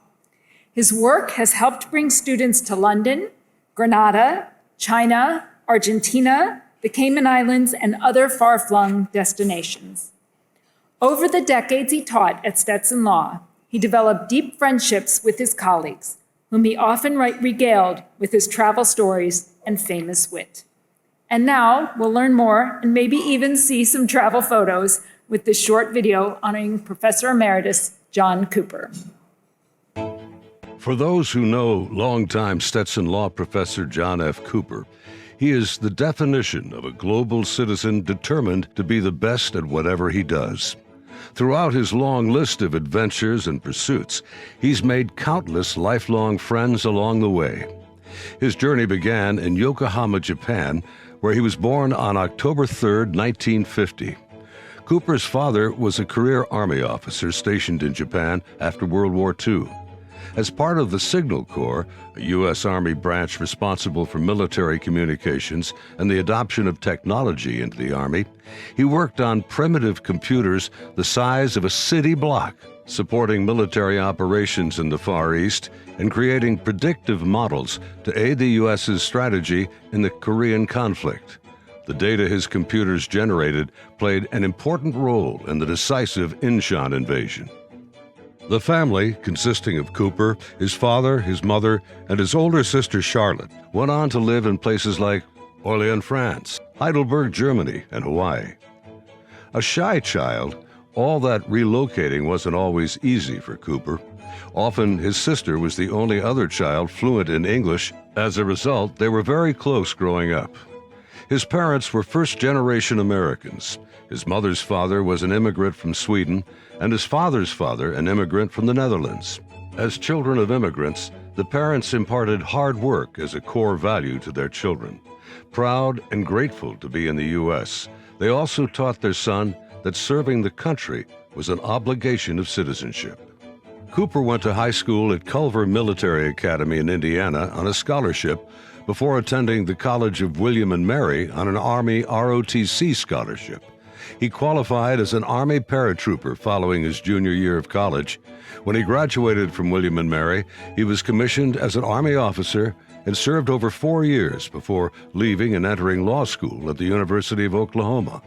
His work has helped bring students to London, Grenada, China, Argentina, the Cayman Islands, and other far-flung destinations. Over the decades he taught at Stetson Law, he developed deep friendships with his colleagues, whom he often regaled with his travel stories and famous wit. And now we'll learn more and maybe even see some travel photos with this short video honoring Professor Emeritus John Cooper. For those who know longtime Stetson Law professor John F. Cooper, he is the definition of a global citizen determined to be the best at whatever he does. Throughout his long list of adventures and pursuits, he's made countless lifelong friends along the way. His journey began in Yokohama, Japan, where he was born on October 3, 1950. Cooper's father was a career Army officer stationed in Japan after World War II. As part of the Signal Corps, a U.S. Army branch responsible for military communications and the adoption of technology into the Army, he worked on primitive computers the size of a city block, supporting military operations in the Far East and creating predictive models to aid the U.S.'s strategy in the Korean conflict. The data his computers generated played an important role in the decisive Inchon invasion. The family, consisting of Cooper, his father, his mother, and his older sister Charlotte, went on to live in places like Orléans, France, Heidelberg, Germany, and Hawaii. A shy child, all that relocating wasn't always easy for Cooper. Often his sister was the only other child fluent in English. As a result, they were very close growing up. His parents were first-generation Americans. His mother's father was an immigrant from Sweden, and his father's father an immigrant from the Netherlands. As children of immigrants, the parents imparted hard work as a core value to their children. Proud and grateful to be in the U.S., they also taught their son that serving the country was an obligation of citizenship. Cooper went to high school at Culver Military Academy in Indiana on a scholarship before attending the College of William and Mary on an Army ROTC scholarship. He qualified as an Army paratrooper following his junior year of college. When he graduated from William and Mary, he was commissioned as an Army officer and served over 4 years before leaving and entering law school at the University of Oklahoma.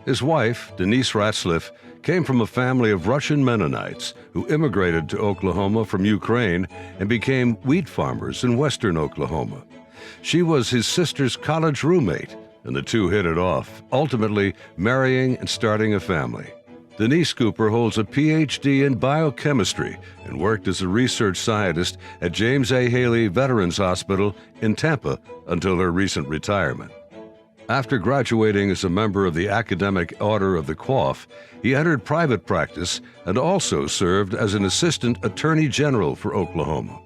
His wife, Denise Ratzliff, came from a family of Russian Mennonites who immigrated to Oklahoma from Ukraine and became wheat farmers in western Oklahoma. She was his sister's college roommate, and the two hit it off, ultimately marrying and starting a family. Denise Cooper holds a Ph.D. in biochemistry and worked as a research scientist at James A. Haley Veterans Hospital in Tampa until her recent retirement. After graduating as a member of the Academic Order of the Coif, he entered private practice and also served as an assistant attorney general for Oklahoma.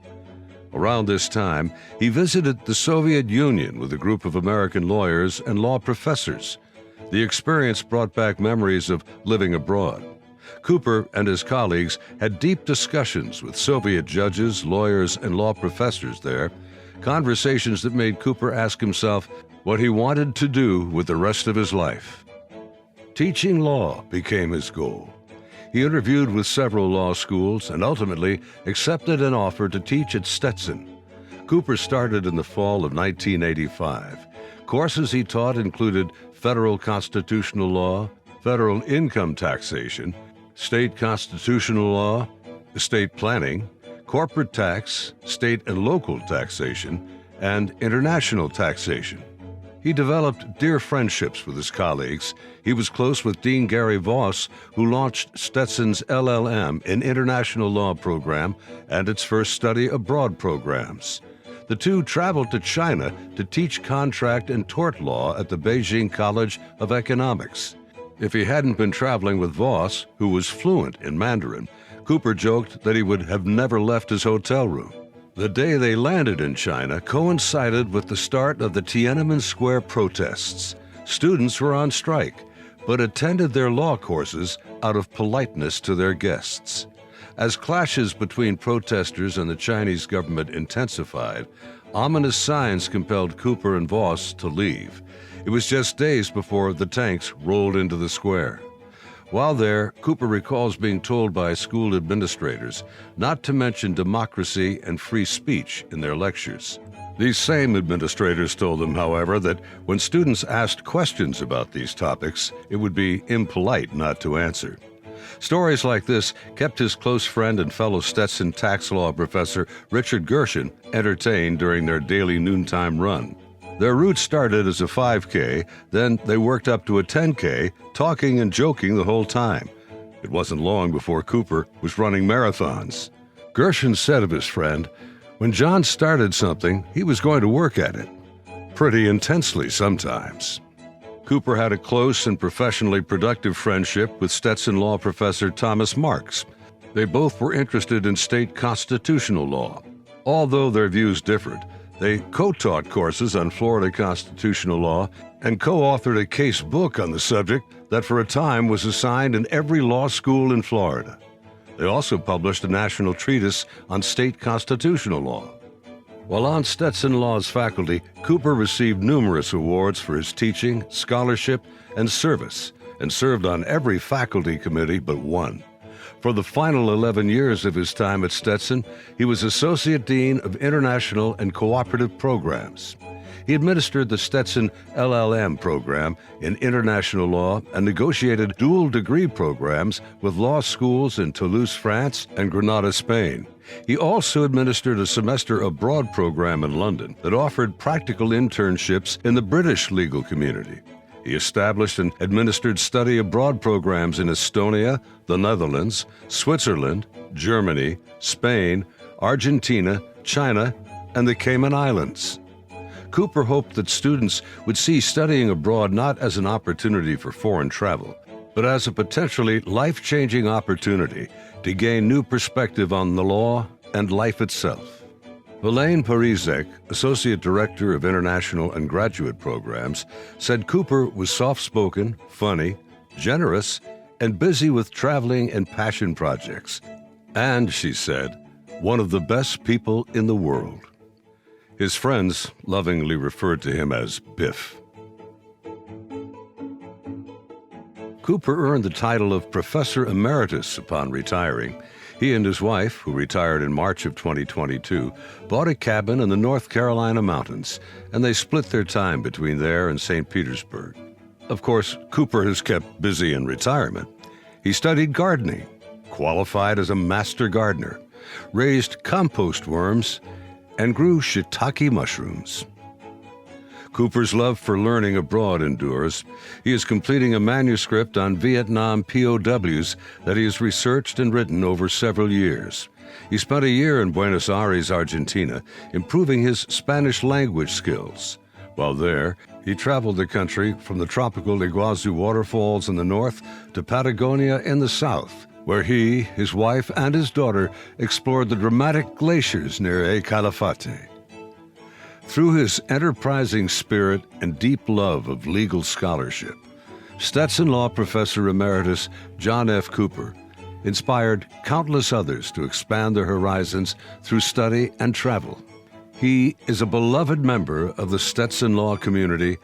Around this time, he visited the Soviet Union with a group of American lawyers and law professors. The experience brought back memories of living abroad. Cooper and his colleagues had deep discussions with Soviet judges, lawyers, and law professors there, conversations that made Cooper ask himself what he wanted to do with the rest of his life. Teaching law became his goal. He interviewed with several law schools and ultimately accepted an offer to teach at Stetson. Cooper started in the fall of 1985. Courses he taught included federal constitutional law, federal income taxation, state constitutional law, estate planning, corporate tax, state and local taxation, and international taxation. He developed dear friendships with his colleagues. He was close with Dean Gary Voss, who launched Stetson's LLM, an international law program, and its first study abroad programs. The two traveled to China to teach contract and tort law at the Beijing College of Economics. If he hadn't been traveling with Voss, who was fluent in Mandarin, Cooper joked that he would have never left his hotel room. The day they landed in China coincided with the start of the Tiananmen Square protests. Students were on strike, but attended their law courses out of politeness to their guests. As clashes between protesters and the Chinese government intensified, ominous signs compelled Cooper and Voss to leave. It was just days before the tanks rolled into the square. While there, Cooper recalls being told by school administrators not to mention democracy and free speech in their lectures. These same administrators told him, however, that when students asked questions about these topics, it would be impolite not to answer. Stories like this kept his close friend and fellow Stetson tax law professor Richard Gershon entertained during their daily noontime run. Their route started as a 5K, then they worked up to a 10K, talking and joking the whole time. It wasn't long before Cooper was running marathons. Gershon said of his friend, "When John started something, he was going to work at it. Pretty intensely sometimes." Cooper had a close and professionally productive friendship with Stetson law professor Thomas Marks. They both were interested in state constitutional law. Although their views differed, they co-taught courses on Florida constitutional law and co-authored a case book on the subject that for a time was assigned in every law school in Florida. They also published a national treatise on state constitutional law. While on Stetson Law's faculty, Cooper received numerous awards for his teaching, scholarship, and service, and served on every faculty committee but one. For the final 11 years of his time at Stetson, he was Associate Dean of International and Cooperative Programs. He administered the Stetson LLM program in international law and negotiated dual degree programs with law schools in Toulouse, France, and Granada, Spain. He also administered a semester abroad program in London that offered practical internships in the British legal community. He established and administered study abroad programs in Estonia, the Netherlands, Switzerland, Germany, Spain, Argentina, China, and the Cayman Islands. Cooper hoped that students would see studying abroad not as an opportunity for foreign travel, but as a potentially life-changing opportunity to gain new perspective on the law and life itself. Elaine Parizek, Associate Director of International and Graduate Programs, said Cooper was soft-spoken, funny, generous, and busy with traveling and passion projects. And, she said, one of the best people in the world. His friends lovingly referred to him as Biff. Cooper earned the title of Professor Emeritus upon retiring. He and his wife, who retired in March of 2022, bought a cabin in the North Carolina mountains, and they split their time between there and St. Petersburg. Of course, Cooper has kept busy in retirement. He studied gardening, qualified as a master gardener, raised compost worms, and grew shiitake mushrooms. Cooper's love for learning abroad endures. He is completing a manuscript on Vietnam POWs that he has researched and written over several years. He spent a year in Buenos Aires, Argentina, improving his Spanish language skills. While there, he traveled the country from the tropical Iguazu waterfalls in the north to Patagonia in the south, where he, his wife, and his daughter explored the dramatic glaciers near El Calafate. Through his enterprising spirit and deep love of legal scholarship, Stetson Law Professor Emeritus John F. Cooper inspired countless others to expand their horizons through study and travel. He is a beloved member of the Stetson Law community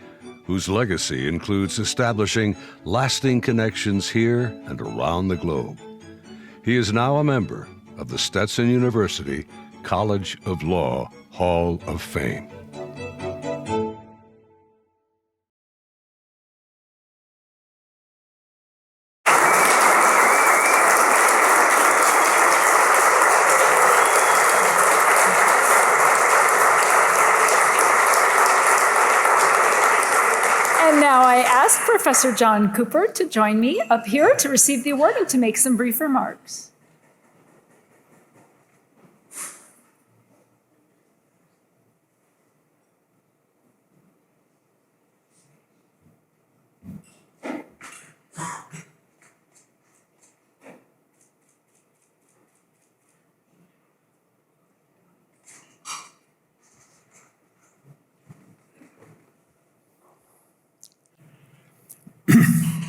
whose legacy includes establishing lasting connections here and around the globe. He is now a member of the Stetson University College of Law Hall of Fame. And now I ask Professor John Cooper to join me up here to receive the award and to make some brief remarks.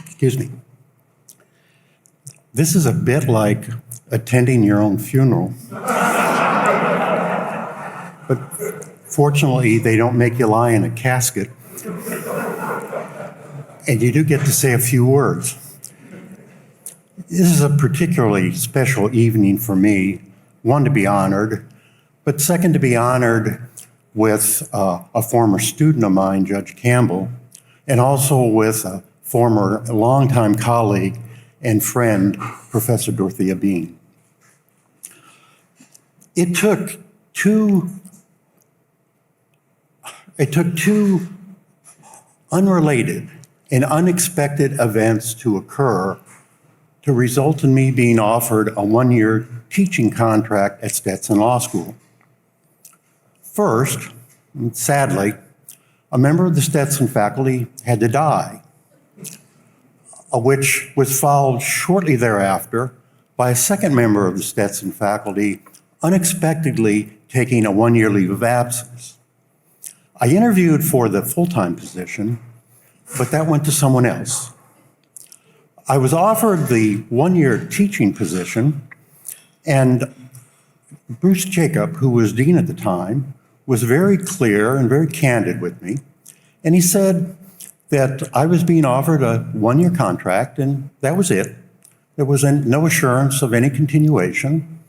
Excuse me. This is a bit like attending your own funeral. But fortunately, they don't make you lie in a casket. And you do get to say a few words. This is a particularly special evening for me. One, to be honored, but second, to be honored with a former student of mine, Judge Campbell, and also with a former longtime colleague and friend, Professor Dorothea Bean. It took two unrelated and unexpected events to occur to result in me being offered a one-year teaching contract at Stetson Law School. First, and sadly, a member of the Stetson faculty had to die, which was followed shortly thereafter by a second member of the Stetson faculty unexpectedly taking a one-year leave of absence. I interviewed for the full-time position, but that went to someone else. I was offered the one-year teaching position, and Bruce Jacob, who was dean at the time, was very clear and very candid with me, and he said that I was being offered a one-year contract, and that was it. There was no assurance of any continuation,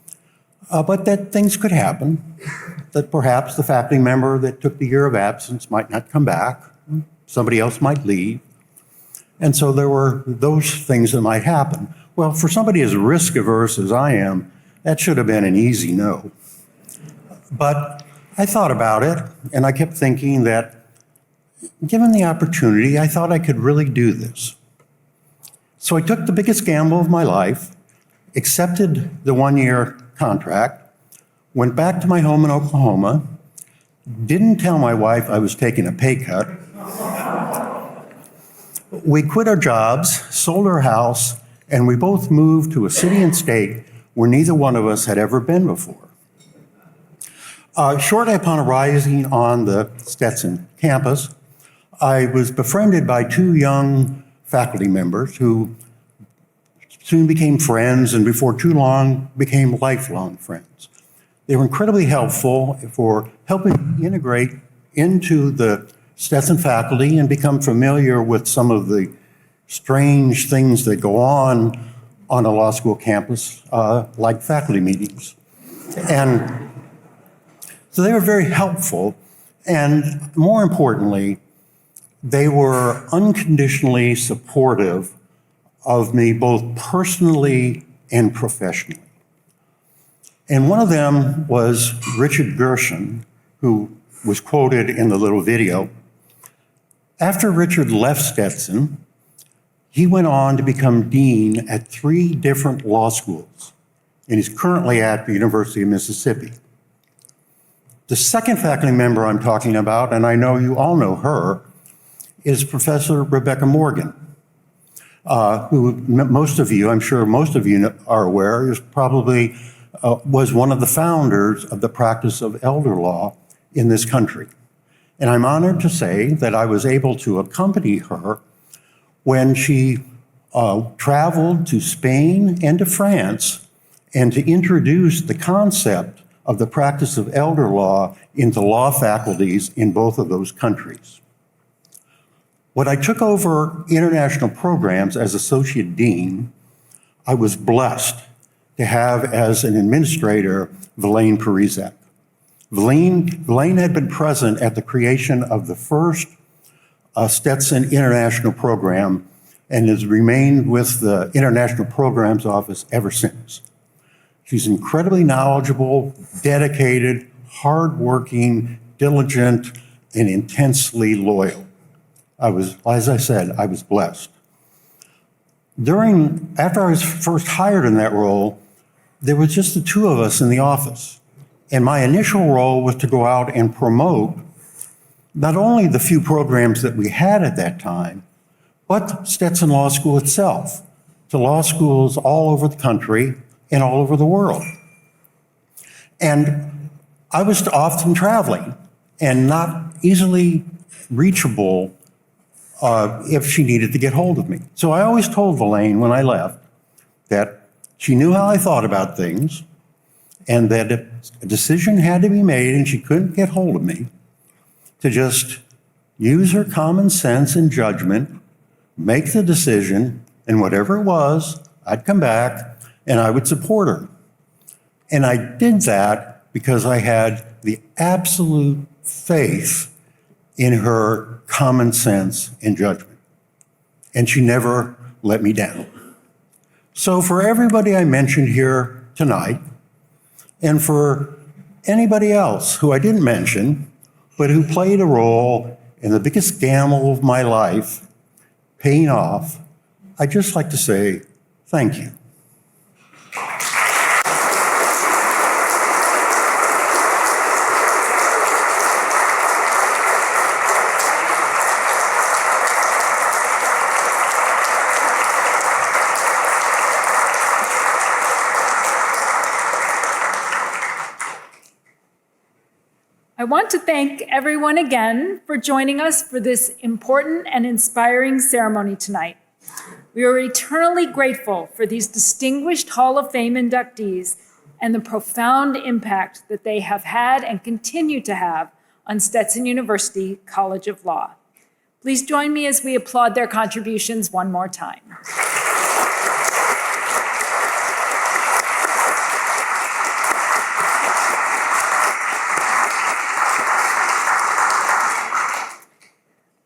but that things could happen, that perhaps the faculty member that took the year of absence might not come back, somebody else might leave, and so there were those things that might happen. Well, for somebody as risk-averse as I am, that should have been an easy no. But I thought about it, and I kept thinking that given the opportunity, I thought I could really do this. So I took the biggest gamble of my life, accepted the one-year contract, went back to my home in Oklahoma, didn't tell my wife I was taking a pay cut. We quit our jobs, sold our house, and we both moved to a city and state where neither one of us had ever been before. Shortly upon arriving on the Stetson campus, I was befriended by two young faculty members who soon became friends and before too long became lifelong friends. They were incredibly helpful for helping me integrate into the Stetson faculty and become familiar with some of the strange things that go on a law school campus, like faculty meetings. And so they were very helpful, and more importantly, they were unconditionally supportive of me both personally and professionally. And one of them was Richard Gershon, who was quoted in the little video. After Richard left Stetson, he went on to become dean at 3 different law schools, and he's currently at the University of Mississippi. The second faculty member I'm talking about, and I know you all know her, is Professor Rebecca Morgan, who most of you, I'm sure most of you are aware, is probably was one of the founders of the practice of elder law in this country. And I'm honored to say that I was able to accompany her when she traveled to Spain and to France and to introduce the concept of the practice of elder law into law faculties in both of those countries. When I took over international programs as associate dean, I was blessed to have as an administrator Vilaine Parizak. Vilaine had been present at the creation of the first Stetson International Program and has remained with the International Programs Office ever since. She's incredibly knowledgeable, dedicated, hardworking, diligent, and intensely loyal. As I said, I was blessed. After I was first hired in that role, there was just the two of us in the office. And my initial role was to go out and promote not only the few programs that we had at that time, but Stetson Law School itself, to law schools all over the country and all over the world. And I was often traveling and not easily reachable if she needed to get hold of me. So I always told Vilaine when I left that she knew how I thought about things, and that if a decision had to be made and she couldn't get hold of me, to just use her common sense and judgment, make the decision, and whatever it was, I'd come back and I would support her. And I did that because I had the absolute faith in her common sense and judgment. And she never let me down. So for everybody I mentioned here tonight, and for anybody else who I didn't mention, but who played a role in the biggest gamble of my life, paying off, I'd just like to say thank you. I want to thank everyone again for joining us for this important and inspiring ceremony tonight. We are eternally grateful for these distinguished Hall of Fame inductees and the profound impact that they have had and continue to have on Stetson University College of Law. Please join me as we applaud their contributions one more time.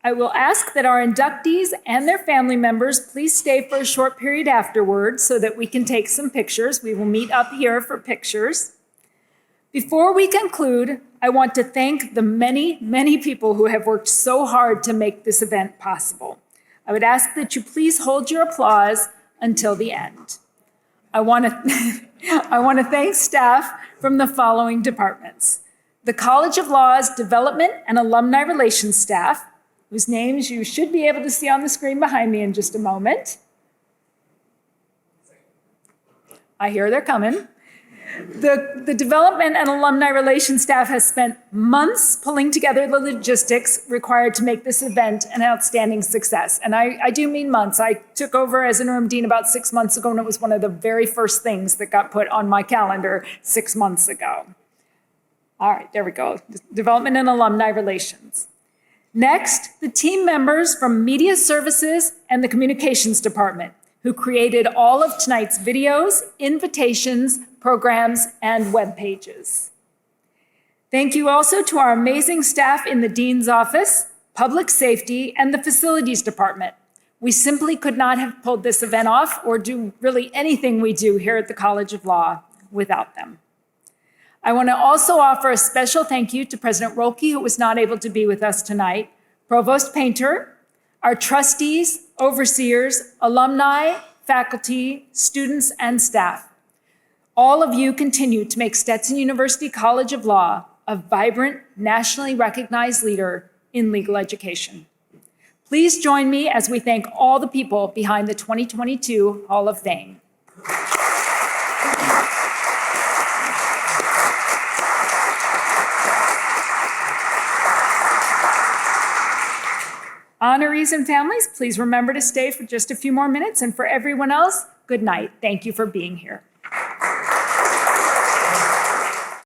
I will ask that our inductees and their family members please stay for a short period afterwards so that we can take some pictures. We will meet up here for pictures. Before we conclude, I want to thank the many, many people who have worked so hard to make this event possible. I would ask that you please hold your applause until the end. I want to thank staff from the following departments: the College of Law's Development and Alumni Relations staff, whose names you should be able to see on the screen behind me in just a moment. I hear they're coming. The Development and Alumni Relations staff has spent months pulling together the logistics required to make this event an outstanding success. And I do mean months. I took over as interim dean about 6 months ago, and it was one of the very first things that got put on my calendar 6 months ago. All right, there we go. Development and Alumni Relations. Next, the team members from Media Services and the Communications Department, who created all of tonight's videos, invitations, programs, and web pages. Thank you also to our amazing staff in the Dean's Office, Public Safety, and the Facilities Department. We simply could not have pulled this event off or do really anything we do here at the College of Law without them. I want to also offer a special thank you to President Roelke, who was not able to be with us tonight, Provost Painter, our trustees, overseers, alumni, faculty, students, and staff. All of you continue to make Stetson University College of Law a vibrant, nationally recognized leader in legal education. Please join me as we thank all the people behind the 2022 Hall of Fame. Honorees and families, please remember to stay for just a few more minutes. And for everyone else, good night. Thank you for being here.